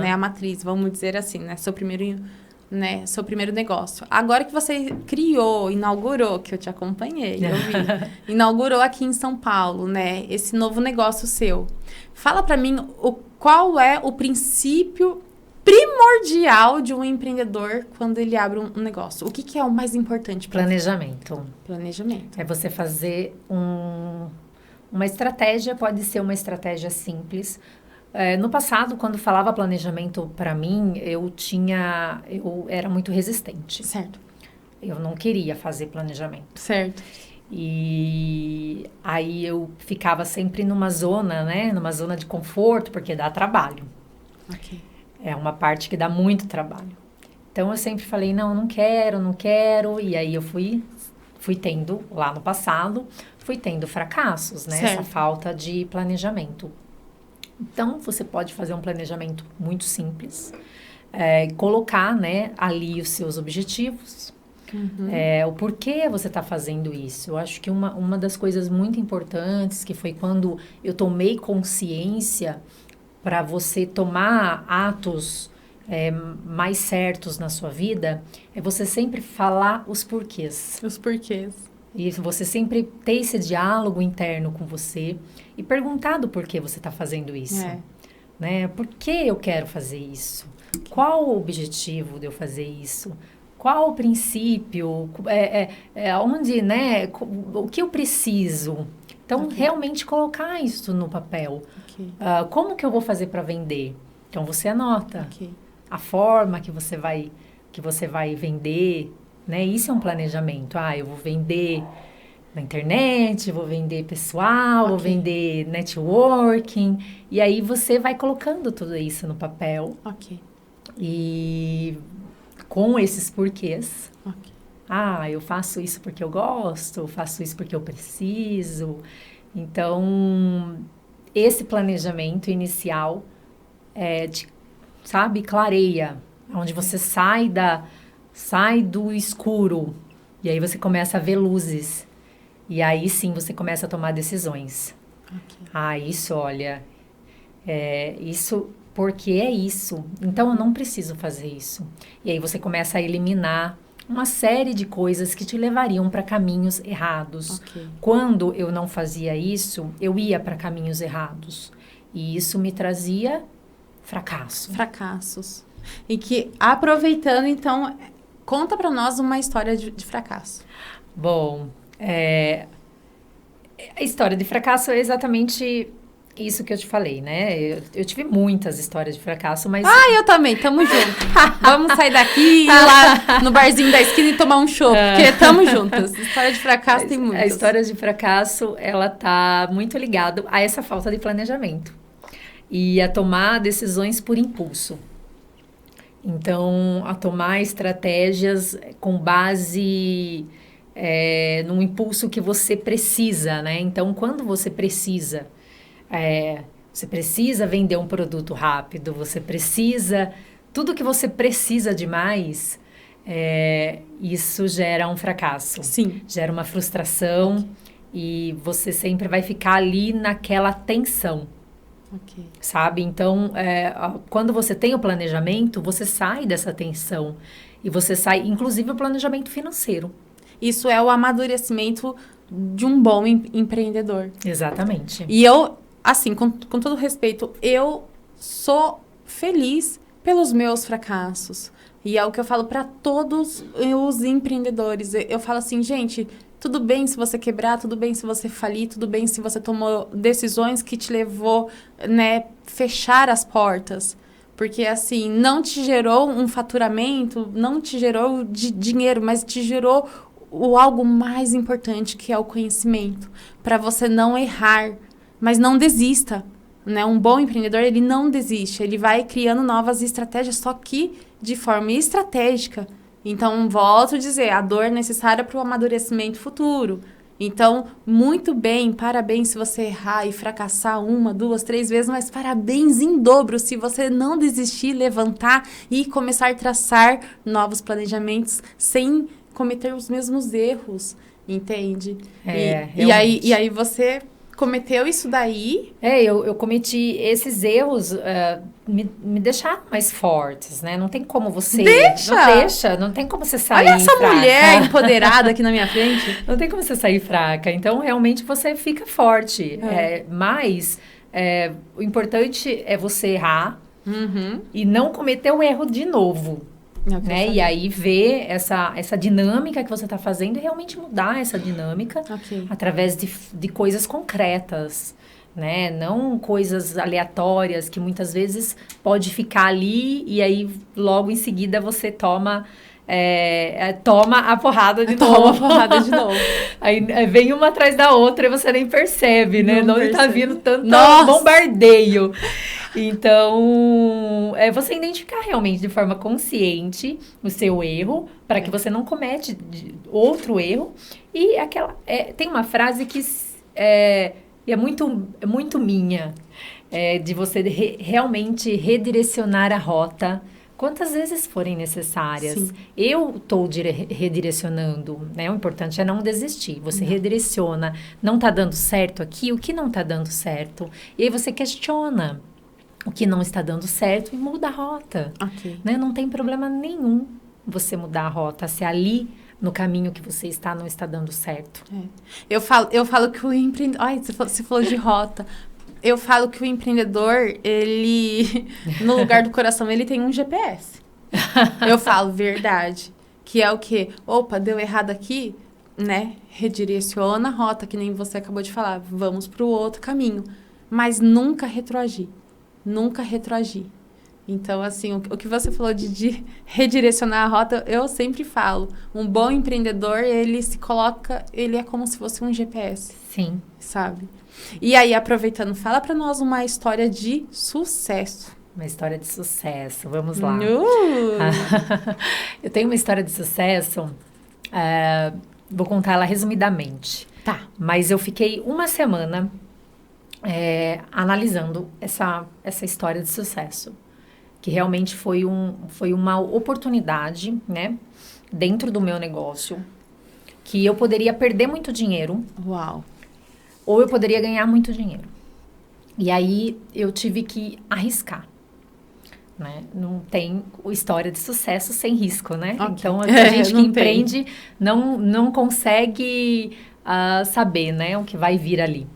né? A matriz, vamos dizer assim, né? Seu primeiro negócio. Agora que você inaugurou, que eu te acompanhei, eu vi, inaugurou aqui em São Paulo, né, esse novo negócio seu. Fala pra mim qual é o princípio primordial de um empreendedor quando ele abre um negócio. O que é o mais importante para Planejamento. Planejamento. É você fazer uma estratégia, pode ser uma estratégia simples. No passado, quando falava planejamento para mim, eu era muito resistente. Certo. Eu não queria fazer planejamento. Certo. E aí eu ficava sempre numa zona, né? Numa zona de conforto, porque dá trabalho. Ok. É uma parte que dá muito trabalho. Então eu sempre falei, não quero. E aí eu fui tendo, lá no passado, fracassos, né? Certo. Essa falta de planejamento. Então, você pode fazer um planejamento muito simples, colocar, né, ali os seus objetivos, o porquê você está fazendo isso. Eu acho que uma das coisas muito importantes, que foi quando eu tomei consciência para você tomar atos mais certos na sua vida, é você sempre falar os porquês. Os porquês. E você sempre ter esse diálogo interno com você e perguntar do porquê você está fazendo isso. Né? Por que eu quero fazer isso? Qual o objetivo de eu fazer isso? Qual o princípio? Onde, né? O que eu preciso? Então, realmente colocar isso no papel. Como que eu vou fazer para vender? Então, você anota a forma que você vai vender. Né? Isso é um planejamento. Eu vou vender na internet, vou vender pessoal, vou vender networking. E aí você vai colocando tudo isso no papel. E com esses porquês. Eu faço isso porque eu gosto, eu faço isso porque eu preciso. Então, esse planejamento inicial clareia. Onde você sai do escuro e aí você começa a ver luzes. E aí sim você começa a tomar decisões. Isso, olha, isso porque é isso. Então eu não preciso fazer isso. E aí você começa a eliminar uma série de coisas que te levariam para caminhos errados. Quando eu não fazia isso, eu ia para caminhos errados. E isso me trazia fracassos. E que, aproveitando, então, conta para nós uma história de fracasso. Bom, a história de fracasso é exatamente isso que eu te falei, né? Eu tive muitas histórias de fracasso, mas... eu também, tamo junto. Vamos sair daqui, ir lá no barzinho da esquina e tomar um chopp, porque tamo juntas. História de fracasso tem muitas. A história de fracasso, ela tá muito ligada a essa falta de planejamento. E a tomar decisões por impulso. Então, a tomar estratégias com base num impulso que você precisa, né? Então, quando você precisa, você precisa vender um produto rápido, você precisa... Tudo que você precisa demais, isso gera um fracasso. Sim. Gera uma frustração e você sempre vai ficar ali naquela tensão. Ok. Sabe? Então, quando você tem o planejamento, você sai dessa tensão. E você sai, inclusive, o planejamento financeiro. Isso é o amadurecimento de um bom empreendedor. Exatamente. E eu, assim, com todo respeito, eu sou feliz pelos meus fracassos. E é o que eu falo para todos os empreendedores. Eu falo assim, gente, tudo bem se você quebrar, tudo bem se você falir, tudo bem se você tomou decisões que te levou, né, fechar as portas. Porque, assim, não te gerou um faturamento, não te gerou dinheiro, mas te gerou o algo mais importante, que é o conhecimento. Para você não errar, mas não desista. Né? Um bom empreendedor, ele não desiste. Ele vai criando novas estratégias, só que de forma estratégica. Então, volto a dizer, a dor necessária para o amadurecimento futuro. Então, muito bem, parabéns se você errar e fracassar 1, 2, 3 vezes, mas parabéns em dobro se você não desistir, levantar e começar a traçar novos planejamentos sem cometer os mesmos erros, entende? E aí você cometeu isso daí? Eu cometi esses erros, me deixaram mais fortes, né? Não tem como você... Não tem como você sair Olha essa fraca. mulher empoderada aqui na minha frente. Não tem como você sair fraca. Então, realmente, você fica forte. Mas o importante é você errar e não cometer o erro de novo. Né? E aí ver essa dinâmica que você está fazendo e realmente mudar essa dinâmica através de coisas concretas, né? Não coisas aleatórias que muitas vezes pode ficar ali e aí logo em seguida você toma a porrada de novo. Toma a porrada de novo. Aí vem uma atrás da outra e você nem percebe, né? Não está vindo tanto bombardeio. Então, é você identificar realmente de forma consciente o seu erro, para que você não comete outro erro. E tem uma frase que é muito minha, de você realmente redirecionar a rota quantas vezes forem necessárias. Sim. Eu estou redirecionando, né? O importante é não desistir. Você redireciona. Não está dando certo aqui? O que não está dando certo? E aí você questiona o que não está dando certo e muda a rota. Né? Não tem problema nenhum você mudar a rota, se ali no caminho que você está não está dando certo. Eu falo que o empreendedor... Ai, você falou de rota. Eu falo que o empreendedor, ele... No lugar do coração, ele tem um GPS. Eu falo verdade. Que é o quê? Opa, deu errado aqui, né? Redireciona a rota, que nem você acabou de falar. Vamos para o outro caminho. Mas nunca retroagir. Nunca retroagir. Então, assim, o que você falou de redirecionar a rota, eu sempre falo. Um bom empreendedor, ele se coloca... Ele é como se fosse um GPS. Sim. Sabe? E aí, aproveitando, fala para nós uma história de sucesso. Uma história de sucesso. Vamos lá. Eu tenho uma história de sucesso. Vou contar ela resumidamente. Tá. Mas eu fiquei uma semana... analisando essa história de sucesso, que realmente foi uma oportunidade, né, dentro do meu negócio, que eu poderia perder muito dinheiro, ou eu poderia ganhar muito dinheiro. E aí eu tive que arriscar, né? Não tem história de sucesso sem risco, né? Então a gente que empreende não consegue saber, né, o que vai vir ali.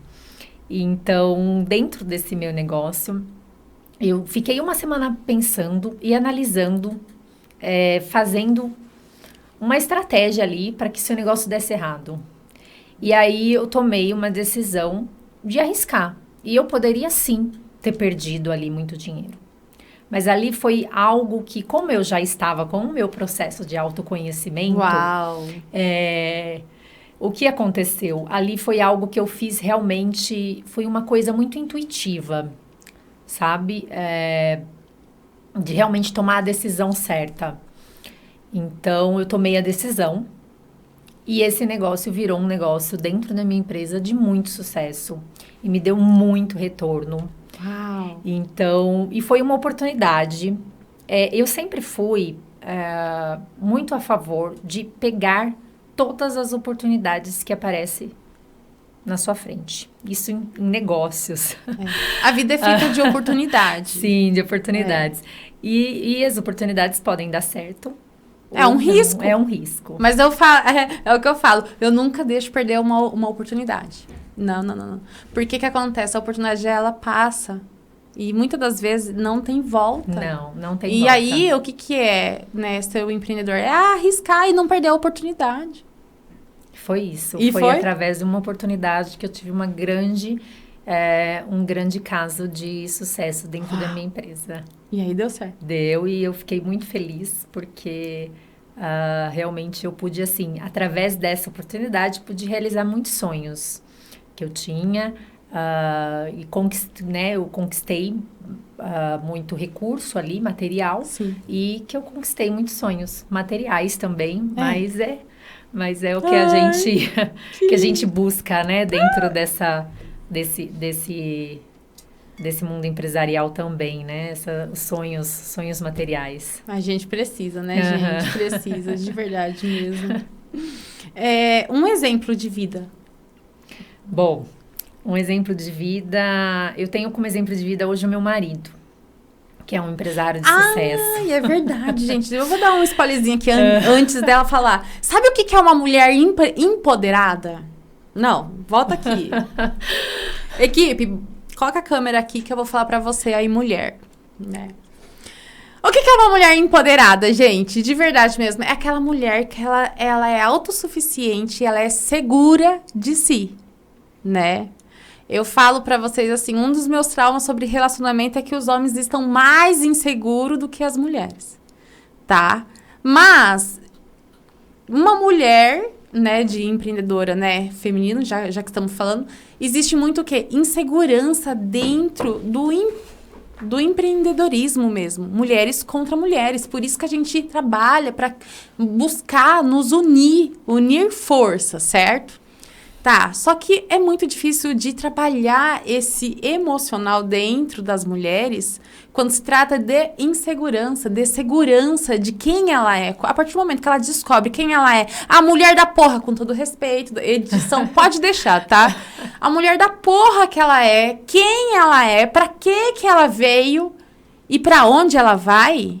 Então, dentro desse meu negócio, eu fiquei uma semana pensando e analisando, fazendo uma estratégia ali para que seu negócio desse errado. E aí, eu tomei uma decisão de arriscar. E eu poderia, sim, ter perdido ali muito dinheiro. Mas ali foi algo que, como eu já estava com o meu processo de autoconhecimento... O que aconteceu? Ali foi algo que eu fiz realmente... Foi uma coisa muito intuitiva, sabe? De realmente tomar a decisão certa. Então, eu tomei a decisão E esse negócio virou um negócio dentro da minha empresa de muito sucesso. E me deu muito retorno. Uau! Então, e foi uma oportunidade. Eu sempre fui muito a favor de pegar todas as oportunidades que aparecem na sua frente. Isso em negócios. A vida é feita de oportunidades. Sim, de oportunidades. E as oportunidades podem dar certo. É um risco. É um risco. Mas eu falo, é o que eu falo. Eu nunca deixo perder uma oportunidade. Não. Por que acontece? A oportunidade, ela passa. E muitas das vezes não tem volta. Não tem e volta. E aí, o que é, né, ser um empreendedor? É arriscar e não perder a oportunidade. Foi isso. E foi através de uma oportunidade que eu tive um grande caso de sucesso dentro da minha empresa. E aí deu certo. Deu, e eu fiquei muito feliz, porque realmente eu pude, assim, através dessa oportunidade, pude realizar muitos sonhos que eu tinha. E eu conquistei muito recurso ali, material. Sim. E que eu conquistei muitos sonhos materiais também, mas é o que a gente busca, né, dentro desse mundo empresarial também, né? Sonhos materiais. A gente precisa, né, gente? Precisa, de verdade mesmo. Um exemplo de vida. Bom, um exemplo de vida... Eu tenho como exemplo de vida hoje o meu marido, que é um empresário de sucesso. É verdade, gente. Eu vou dar um spoilerzinho aqui antes dela falar. Sabe o que é uma mulher empoderada? Não, volta aqui. Equipe, coloca a câmera aqui que eu vou falar pra você aí, mulher. Né? O que é uma mulher empoderada, gente? De verdade mesmo. É aquela mulher que ela é autossuficiente, ela é segura de si, né? Eu falo pra vocês assim, um dos meus traumas sobre relacionamento é que os homens estão mais inseguros do que as mulheres, tá? Mas uma mulher, né, de empreendedora, né, feminino, já que estamos falando, existe muito o quê? Insegurança dentro do empreendedorismo mesmo. Mulheres contra mulheres. Por isso que a gente trabalha para buscar nos unir força, certo? Tá, só que é muito difícil de trabalhar esse emocional dentro das mulheres quando se trata de insegurança, de segurança de quem ela é. A partir do momento que ela descobre quem ela é, a mulher da porra, com todo respeito, edição, pode deixar, tá? A mulher da porra que ela é, quem ela é, pra que ela veio e pra onde ela vai,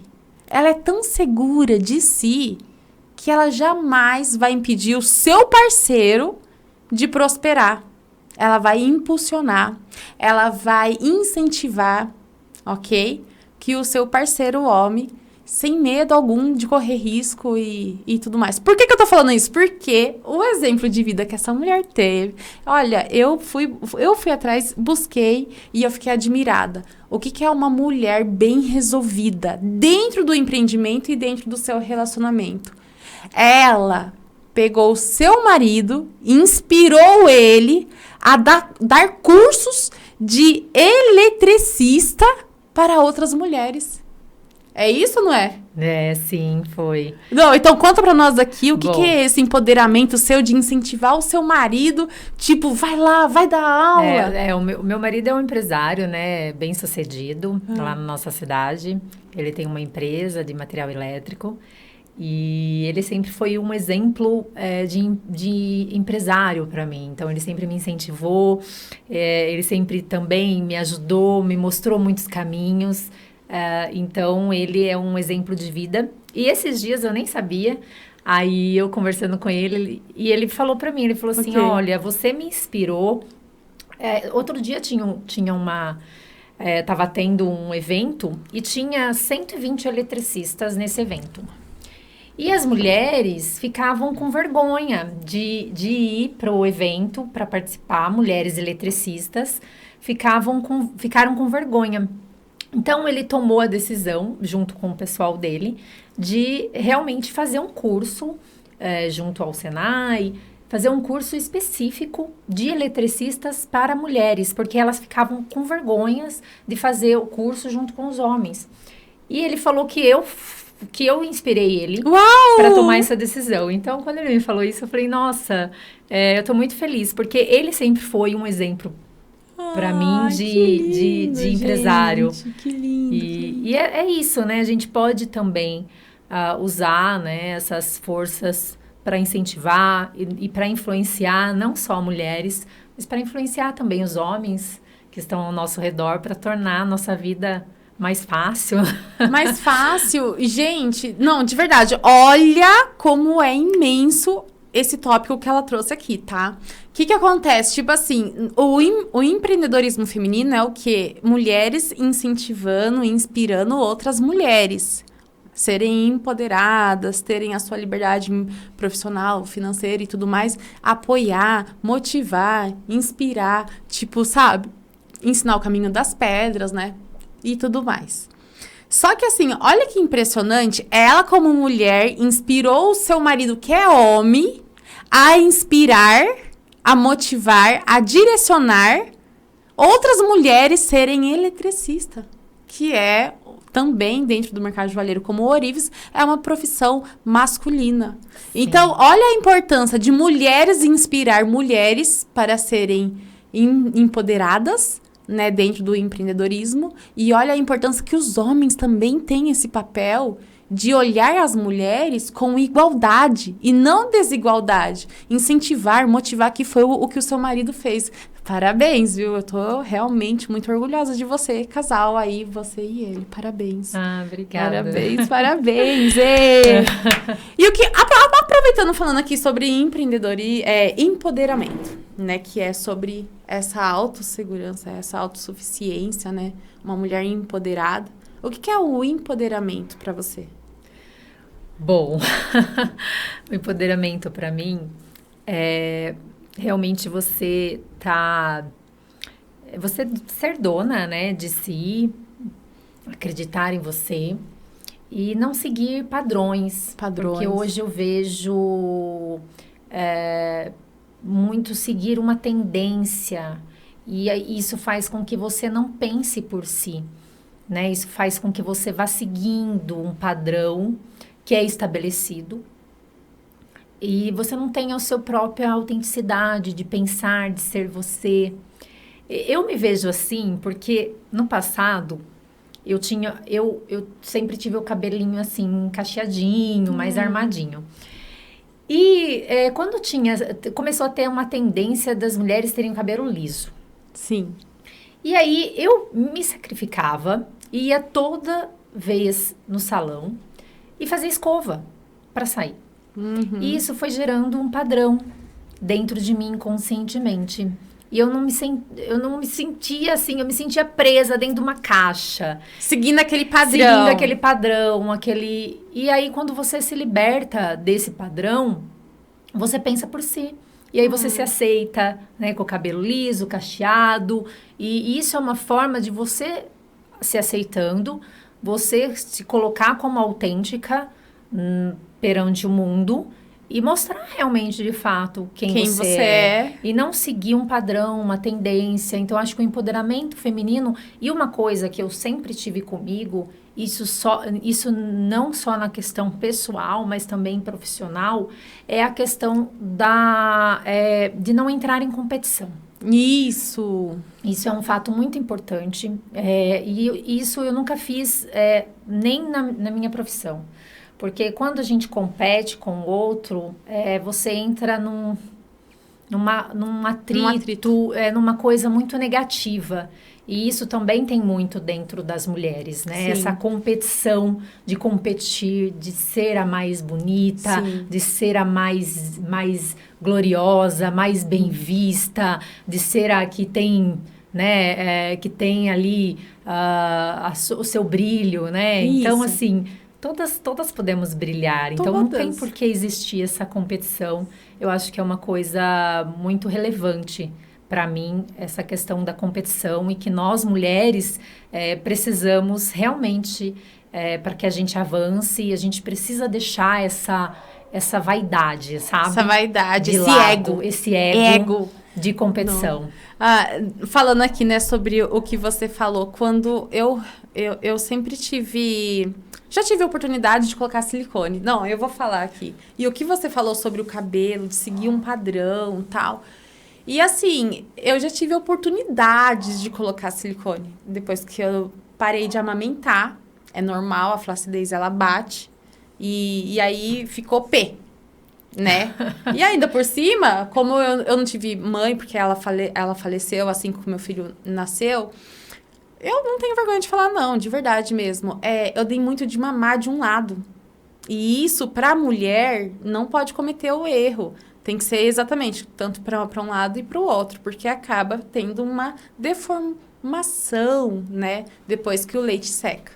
ela é tão segura de si que ela jamais vai impedir o seu parceiro de prosperar. Ela vai impulsionar, ela vai incentivar, ok? Que o seu parceiro homem, sem medo algum de correr risco e tudo mais. Por que eu tô falando isso? Porque o exemplo de vida que essa mulher teve, olha, eu fui atrás, busquei e eu fiquei admirada. O que é uma mulher bem resolvida dentro do empreendimento e dentro do seu relacionamento? Ela pegou o seu marido, inspirou ele a dar cursos de eletricista para outras mulheres. É isso, não é? Sim, foi. Não, então conta pra nós aqui o que é esse empoderamento seu de incentivar o seu marido, tipo, vai lá, vai dar aula. O meu marido é um empresário, né, bem sucedido lá na nossa cidade. Ele tem uma empresa de material elétrico. E ele sempre foi um exemplo de empresário para mim. Então, ele sempre me incentivou, ele sempre também me ajudou, me mostrou muitos caminhos. Então, ele é um exemplo de vida. E esses dias eu nem sabia. Aí, eu conversando com ele, e ele falou para mim, ele falou assim, olha, você me inspirou. Outro dia tinha uma... Tava tendo um evento e tinha 120 eletricistas nesse evento. E as mulheres ficavam com vergonha de ir para o evento para participar, mulheres eletricistas ficaram com vergonha. Então, ele tomou a decisão, junto com o pessoal dele, de realmente fazer um curso junto ao Senai, fazer um curso específico de eletricistas para mulheres, porque elas ficavam com vergonhas de fazer o curso junto com os homens. E ele falou que eu que eu inspirei ele Uau! para tomar essa decisão. Então, quando ele me falou isso, eu falei, nossa, eu tô muito feliz, porque ele sempre foi um exemplo para mim de empresário. Gente, que lindo. E é isso, né? A gente pode também usar, né, essas forças para incentivar e para influenciar não só mulheres, mas para influenciar também os homens que estão ao nosso redor para tornar a nossa vida mais fácil. Mais fácil. Gente, não, de verdade, olha como é imenso esse tópico que ela trouxe aqui, tá? O que acontece? Tipo assim, o empreendedorismo feminino é o quê? Mulheres incentivando, inspirando outras mulheres. Serem empoderadas, terem a sua liberdade profissional, financeira e tudo mais. Apoiar, motivar, inspirar. Tipo, sabe? Ensinar o caminho das pedras, né? E tudo mais. Só que assim, olha que impressionante, ela como mulher inspirou o seu marido, que é homem, a inspirar, a motivar, a direcionar outras mulheres serem eletricista, que é também dentro do mercado joalheiro como o Ourives, é uma profissão masculina. Sim. Então, olha a importância de mulheres inspirar mulheres para serem empoderadas, né, dentro do empreendedorismo, e olha a importância que os homens também têm esse papel de olhar as mulheres com igualdade e não desigualdade, incentivar, motivar, que foi o que o seu marido fez. Parabéns, viu? Eu tô realmente muito orgulhosa de você, casal aí, você e ele. Parabéns. Obrigada. Parabéns, parabéns. E o que, aproveitando falando aqui sobre empoderamento, né, que é sobre essa autossegurança, essa autossuficiência, né, uma mulher empoderada. O que é o empoderamento para você? Bom, o empoderamento para mim é realmente você ser dona, né, de si, acreditar em você e não seguir padrões. Porque hoje eu vejo muito seguir uma tendência e isso faz com que você não pense por si, né? Isso faz com que você vá seguindo um padrão que é estabelecido e você não tenha a sua própria autenticidade de pensar, de ser você. Eu me vejo assim porque no passado eu sempre tive o cabelinho assim cacheadinho, mais armadinho. E quando começou a ter uma tendência das mulheres terem o cabelo liso. Sim. E aí eu me sacrificava, ia toda vez no salão e fazia escova para sair. Uhum. E isso foi gerando um padrão dentro de mim inconscientemente. E eu não me sentia assim, eu me sentia presa dentro de uma caixa. Seguindo aquele padrão. E aí, quando você se liberta desse padrão, você pensa por si. E aí você se aceita, né, com o cabelo liso, cacheado. E isso é uma forma de você se aceitando, você se colocar como autêntica perante o mundo e mostrar realmente, de fato, quem você é. E não seguir um padrão, uma tendência. Então, acho que o empoderamento feminino... E uma coisa que eu sempre tive comigo, isso não só na questão pessoal, mas também profissional, é a questão de não entrar em competição. Isso é um fato muito importante. E isso eu nunca fiz nem na minha profissão. Porque quando a gente compete com o outro, você entra num atrito, numa coisa muito negativa. E isso também tem muito dentro das mulheres, né? Sim. Essa competição de competir, de ser a mais bonita, sim, de ser a mais gloriosa, mais bem vista, de ser a que tem, né, que tem ali o seu brilho, né? Isso. Então, assim, todas podemos brilhar. Então, não tem por que existir essa competição. Eu acho que é uma coisa muito relevante para mim, essa questão da competição e que nós, mulheres, precisamos realmente, para que a gente avance, e a gente precisa deixar essa vaidade, sabe? Essa vaidade, esse ego de competição. Falando aqui, né, sobre o que você falou, quando eu sempre tive Já tive a oportunidade de colocar silicone. Não, eu vou falar aqui. E o que você falou sobre o cabelo, de seguir um padrão e tal. E assim, eu já tive oportunidades de colocar silicone. Depois que eu parei de amamentar, é normal, a flacidez ela bate. E aí ficou P, né? E ainda por cima, como eu não tive mãe, porque ela faleceu assim que o meu filho nasceu, eu não tenho vergonha de falar, não, de verdade mesmo. Eu dei muito de mamar de um lado. E isso, para a mulher, não pode cometer o erro. Tem que ser exatamente tanto para um lado e para o outro, porque acaba tendo uma deformação, né? Depois que o leite seca.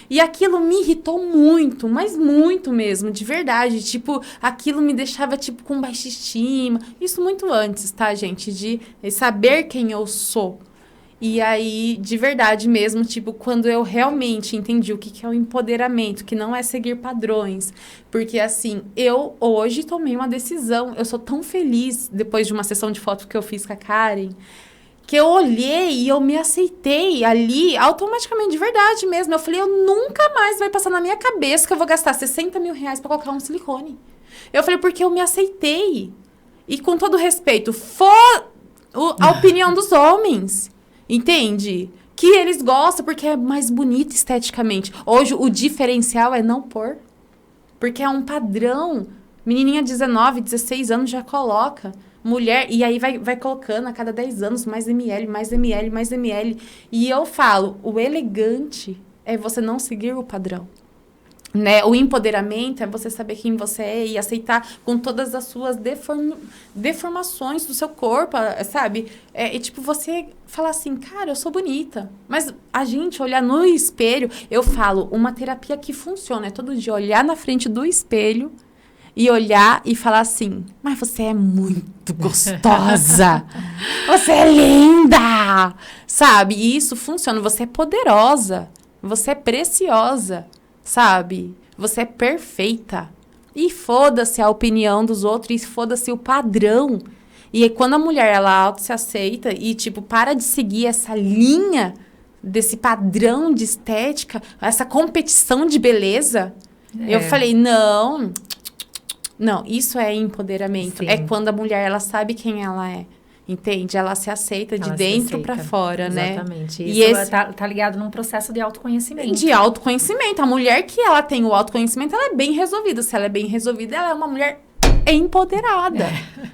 E aquilo me irritou muito, mas muito mesmo, de verdade. Tipo, aquilo me deixava, tipo, com baixa estima. Isso muito antes, tá, gente? De saber quem eu sou. E aí, de verdade mesmo, tipo, quando eu realmente entendi o que é o empoderamento, que não é seguir padrões. Porque, assim, eu hoje tomei uma decisão. Eu sou tão feliz, depois de uma sessão de foto que eu fiz com a Karen, que eu olhei e eu me aceitei ali, automaticamente, de verdade mesmo. Eu falei, eu nunca mais vai passar na minha cabeça que eu vou gastar 60 mil reais pra colocar um silicone. Eu falei, porque eu me aceitei. E com todo respeito, a opinião dos homens. Entende? Que eles gostam porque é mais bonito esteticamente. Hoje, o diferencial é não pôr. Porque é um padrão. Menininha de 19, 16 anos já coloca. Mulher, e aí vai colocando a cada 10 anos mais ml, mais ml, mais ml. E eu falo, o elegante é você não seguir o padrão. Né? O empoderamento é você saber quem você é e aceitar com todas as suas deformações do seu corpo, sabe? E tipo, você falar assim, cara, eu sou bonita. Mas a gente olhar no espelho, eu falo, uma terapia que funciona é todo dia olhar na frente do espelho e olhar e falar assim, mas você é muito gostosa, você é linda, sabe? E isso funciona, você é poderosa, você é preciosa. Sabe? Você é perfeita. E foda-se a opinião dos outros, e foda-se o padrão. E aí, quando a mulher, ela auto se aceita e, tipo, para de seguir essa linha desse padrão de estética, essa competição de beleza, eu falei, não, isso é empoderamento. Sim. É quando a mulher, ela sabe quem ela é. Entende? Ela se aceita de dentro para fora, né? Exatamente. E Isso tá ligado num processo de autoconhecimento. De autoconhecimento. A mulher que ela tem o autoconhecimento, ela é bem resolvida. Se ela é bem resolvida, ela é uma mulher empoderada,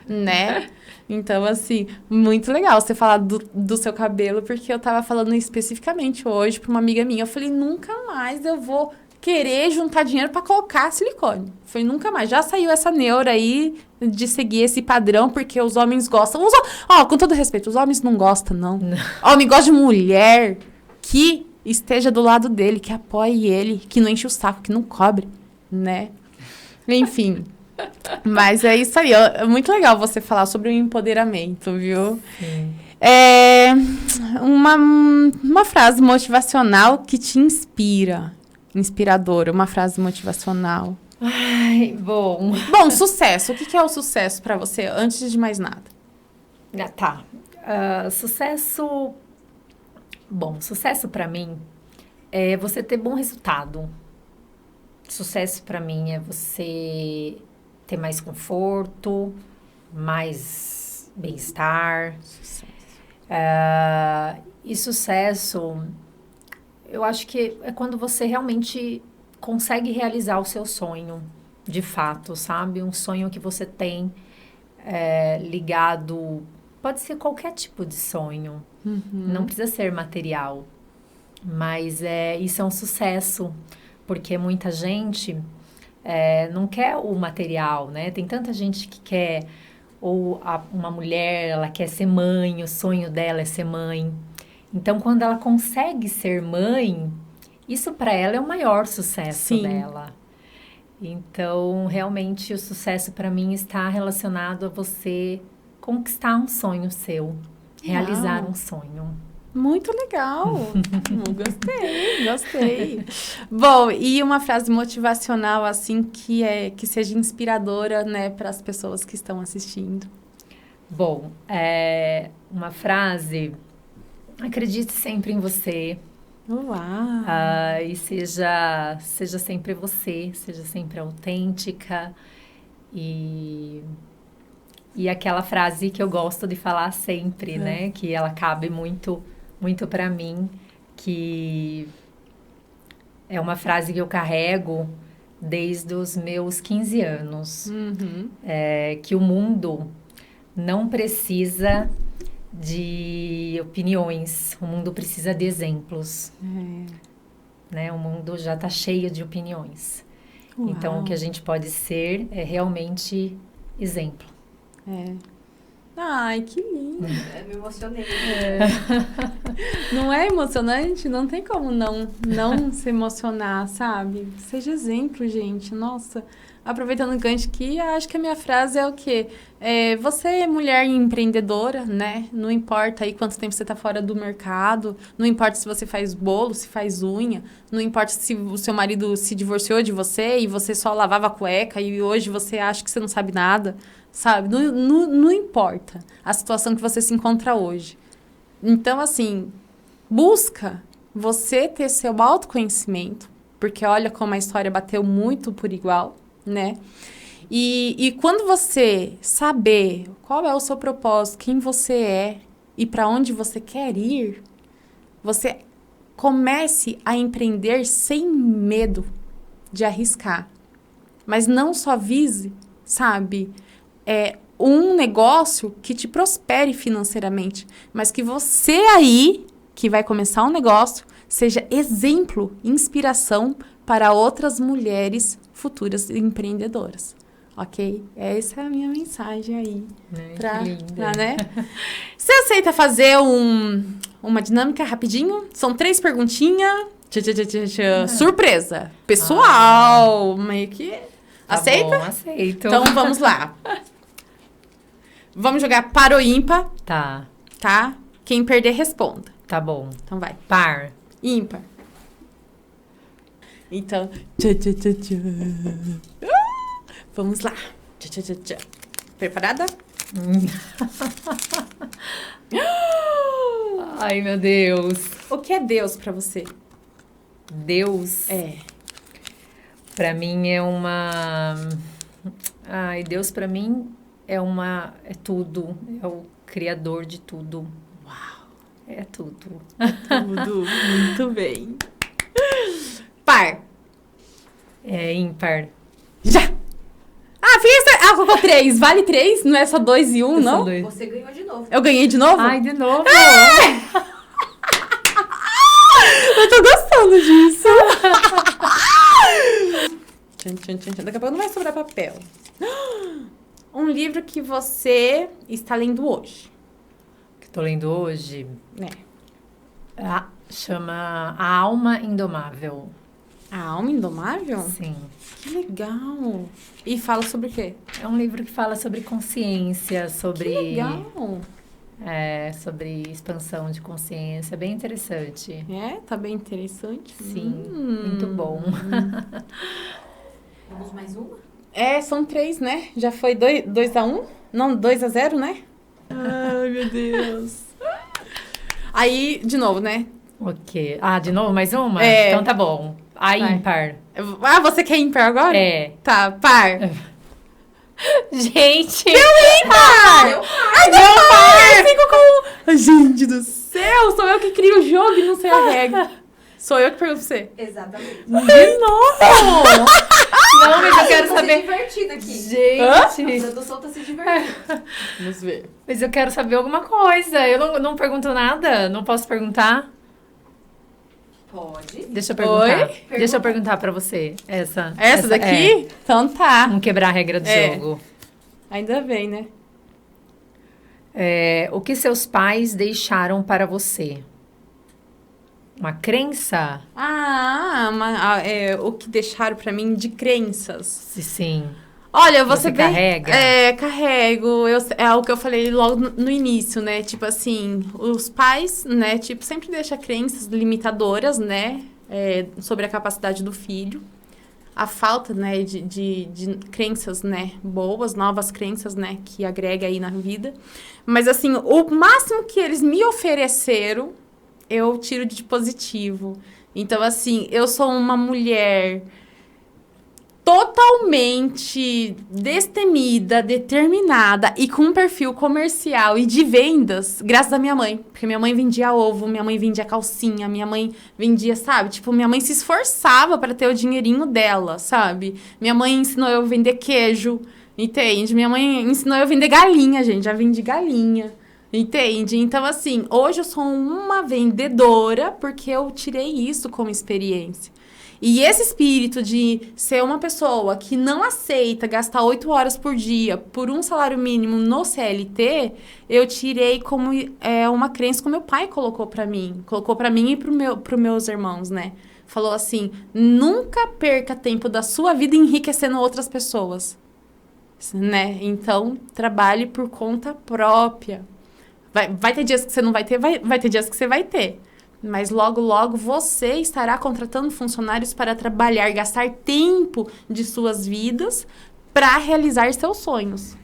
né? Então, assim, muito legal você falar do seu cabelo, porque eu tava falando especificamente hoje pra uma amiga minha. Eu falei, nunca mais eu vou querer juntar dinheiro para colocar silicone. Foi nunca mais. Já saiu essa neura aí de seguir esse padrão, porque os homens gostam. Com todo respeito, os homens não gostam, não. Homem gosta de mulher que esteja do lado dele, que apoie ele, que não enche o saco, que não cobre, né? Enfim. Mas é isso aí. É muito legal você falar sobre o empoderamento, viu? Sim. Uma frase motivacional que te inspira. Inspiradora, uma frase motivacional. Ai, bom. Bom, sucesso. O que é o sucesso para você, antes de mais nada? Tá. Sucesso... Bom, sucesso para mim é você ter bom resultado. Sucesso para mim é você ter mais conforto, mais bem-estar. Sucesso. E sucesso... Eu acho que é quando você realmente consegue realizar o seu sonho, de fato, sabe? Um sonho que você tem ligado... Pode ser qualquer tipo de sonho. Uhum. Não precisa ser material. Mas isso é um sucesso. Porque muita gente não quer o material, né? Tem tanta gente que quer... Ou uma mulher, ela quer ser mãe, o sonho dela é ser mãe. Então, quando ela consegue ser mãe, isso para ela é o maior sucesso dela. Então, realmente, o sucesso para mim está relacionado a você conquistar um sonho seu, realizar um sonho. Muito legal. Gostei. Bom, e uma frase motivacional, assim, que seja inspiradora, né, para as pessoas que estão assistindo. Bom, uma frase... Acredite sempre em você, Uau! E seja sempre você, seja sempre autêntica. E aquela frase que eu gosto de falar sempre, né? Que ela cabe muito, muito para mim, que é uma frase que eu carrego desde os meus 15 anos. Que o mundo não precisa de opiniões, o mundo precisa de exemplos. Né? O mundo já está cheio de opiniões. Uau. Então, o que a gente pode ser é realmente exemplo. Ai, que lindo. Eu me emocionei. Não é emocionante? Não tem como não se emocionar, sabe? Seja exemplo, gente. Nossa, aproveitando o gancho aqui, acho que a minha frase é o quê? Você é mulher empreendedora, né? Não importa aí quanto tempo você tá fora do mercado, não importa se você faz bolo, se faz unha, não importa se o seu marido se divorciou de você e você só lavava a cueca e hoje você acha que você não sabe nada, sabe? Não importa a situação que você se encontra hoje. Então, assim, busca você ter seu autoconhecimento, porque olha como a história bateu muito por igual, né? E quando você saber qual é o seu propósito, quem você é e para onde você quer ir, você comece a empreender sem medo de arriscar. Mas não só vise, sabe, um negócio que te prospere financeiramente, mas que você aí, que vai começar um negócio, seja exemplo, inspiração para outras mulheres futuras empreendedoras. Ok? Essa é a minha mensagem aí. Que linda. Né? Você aceita fazer uma dinâmica rapidinho? São 3 perguntinhas. Surpresa. Pessoal. Meio que... Tá Aceita? bom, aceito. Então, vamos lá. Vamos jogar par ou ímpar, Tá, tá? Quem perder, responda. tá bom. Então, vai. Par. Ímpar. Então... Vamos lá. Preparada? Ai, meu Deus. O que é Deus pra você? Deus, pra mim é uma... Ai, Deus pra mim é tudo. É o criador de tudo. Uau. É tudo. Tudo. Muito bem. Par. É ímpar. Já! Colocou 3. Vale 3? Não é só 2 e 1, não? Só dois. Você ganhou de novo. Eu ganhei de novo? Ai, de novo. Eu tô gostando disso. Daqui a pouco não vai sobrar papel. Um livro que você está lendo hoje. Que tô lendo hoje É. chama A Alma Indomável. A Alma Indomável? Sim. Que legal. E fala sobre o quê? É um livro que fala sobre consciência, sobre... Que legal. Sobre expansão de consciência. Bem interessante. Tá bem interessante. Sim, muito bom. Vamos mais uma? São 3, né? Já foi 2-1? Não, 2-0, né? Ai, meu Deus. Aí, de novo, né? Ok. De novo, mais uma? É. Então tá bom. A ímpar. Você quer ímpar agora? É. Tá, par. Gente! Ímpar! Deu Deu par! Eu fico com... Ai, gente do céu, sou eu que crio o jogo e não sei a regra. Sou eu que pergunto pra você. Exatamente. De novo! Não, mas eu quero Tô saber... se divertindo aqui. Gente! A produção tá se divertindo. Vamos ver. Mas eu quero saber alguma coisa. Eu não pergunto nada? Não posso perguntar? Pode. Deixa eu perguntar. Oi? Deixa eu perguntar pra você. Essa Daqui? Então tá. Vamos quebrar a regra do jogo. Ainda bem, né? O que seus pais deixaram para você? Uma crença? O que deixaram pra mim de crenças. Sim. Olha, você carrega? Carrego. É o que eu falei logo no início, né? Tipo assim, os pais, né? Tipo, sempre deixam crenças limitadoras, né? Sobre a capacidade do filho. A falta, né? De crenças, né? Boas, novas crenças, né? Que agrega aí na vida. Mas, assim, o máximo que eles me ofereceram eu tiro de positivo. Então, assim, eu sou uma mulher totalmente destemida, determinada e com um perfil comercial e de vendas, graças à minha mãe. Porque minha mãe vendia ovo, minha mãe vendia calcinha, minha mãe vendia, sabe? Tipo, minha mãe se esforçava para ter o dinheirinho dela, sabe? Minha mãe ensinou eu a vender queijo, entende? Minha mãe ensinou eu a vender galinha, gente. Já vendi galinha. Entende? Então, assim, hoje eu sou uma vendedora porque eu tirei isso como experiência. E esse espírito de ser uma pessoa que não aceita gastar 8 horas por dia por um salário mínimo no CLT, eu tirei como uma crença que o meu pai colocou pra mim. Colocou pra mim e pros meus irmãos, né? Falou assim, nunca perca tempo da sua vida enriquecendo outras pessoas. Né? Então, trabalhe por conta própria. Vai ter dias que você não vai ter, vai ter dias que você vai ter. Mas logo, logo você estará contratando funcionários para trabalhar, gastar tempo de suas vidas para realizar seus sonhos.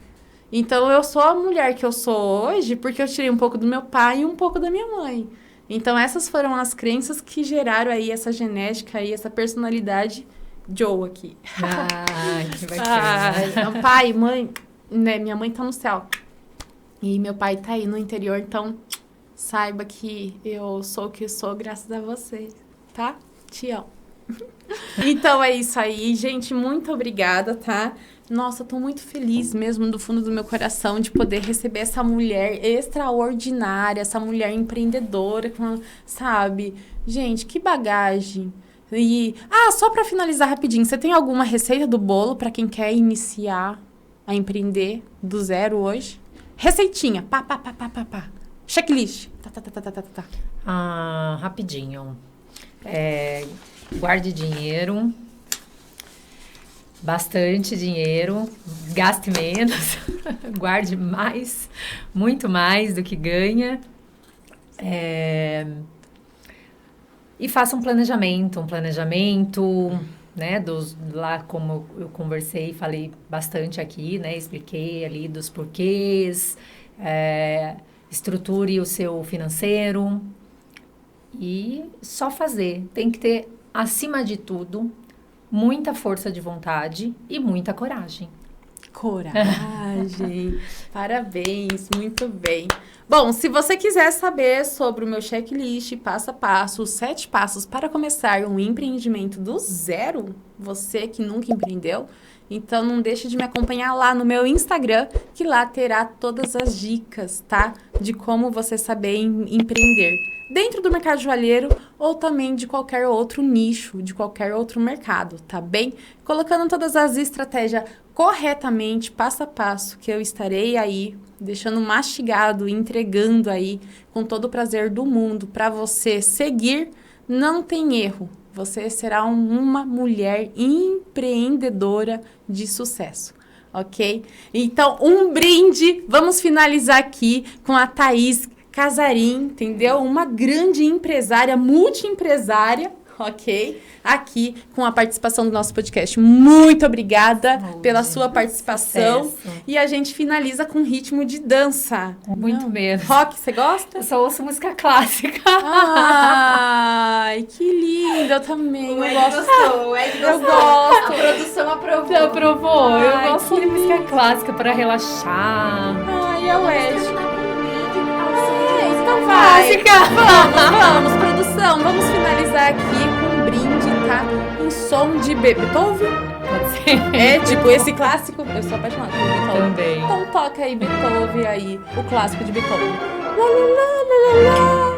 Então, eu sou a mulher que eu sou hoje porque eu tirei um pouco do meu pai e um pouco da minha mãe. Então, essas foram as crenças que geraram aí essa genética e essa personalidade Joe aqui. Que bacana. Pai, mãe, né? Minha mãe tá no céu. E meu pai tá aí no interior, então saiba que eu sou o que sou graças a você, tá? Te amo. Então é isso aí, gente, muito obrigada, tá? Nossa, eu tô muito feliz mesmo do fundo do meu coração de poder receber essa mulher extraordinária, essa mulher empreendedora, sabe? Gente, que bagagem. E, só pra finalizar rapidinho, você tem alguma receita do bolo pra quem quer iniciar a empreender do zero hoje? Receitinha, pá. Checklist. Tá. Rapidinho. Guarde dinheiro. Bastante dinheiro. Gaste menos. Guarde mais. Muito mais do que ganha. E faça um planejamento. Né, lá como eu conversei, falei bastante aqui, né, expliquei ali dos porquês, estruture o seu financeiro e só fazer. Tem que ter, acima de tudo, muita força de vontade e muita coragem. Coragem. Parabéns, muito bem. Bom, se você quiser saber sobre o meu checklist passo a passo, os 7 passos para começar um empreendimento do zero, você que nunca empreendeu, então não deixe de me acompanhar lá no meu Instagram, que lá terá todas as dicas, tá? De como você saber empreender. Dentro do mercado joalheiro ou também de qualquer outro nicho, de qualquer outro mercado, tá bem? Colocando todas as estratégias corretamente, passo a passo, que eu estarei aí, deixando mastigado, entregando aí, com todo o prazer do mundo, para você seguir, não tem erro. Você será uma mulher empreendedora de sucesso, ok? Então, um brinde, vamos finalizar aqui com a Thaís Casarim, entendeu? Uma grande empresária, multiempresária, ok? Aqui com a participação do nosso podcast. Muito obrigada pela sua participação. Sucesso. E a gente finaliza com ritmo de dança. Muito mesmo. Rock, você gosta? Eu só ouço música clássica. Ai, que lindo. Eu também. O Ed gostou, o Ed gostou. Eu gosto. A produção aprovou. Você aprovou? Ai, Eu gosto que de música clássica para relaxar. Ai, é o Ed. Então Clássica. Vamos, produção. Vamos finalizar aqui com um brinde, tá? Um som de Beethoven. Pode ser. É, tipo, esse clássico. Eu sou apaixonada por Beethoven. Também. Então toca aí Beethoven aí, o clássico de Beethoven. Lá, lá, lá, lá, lá, lá.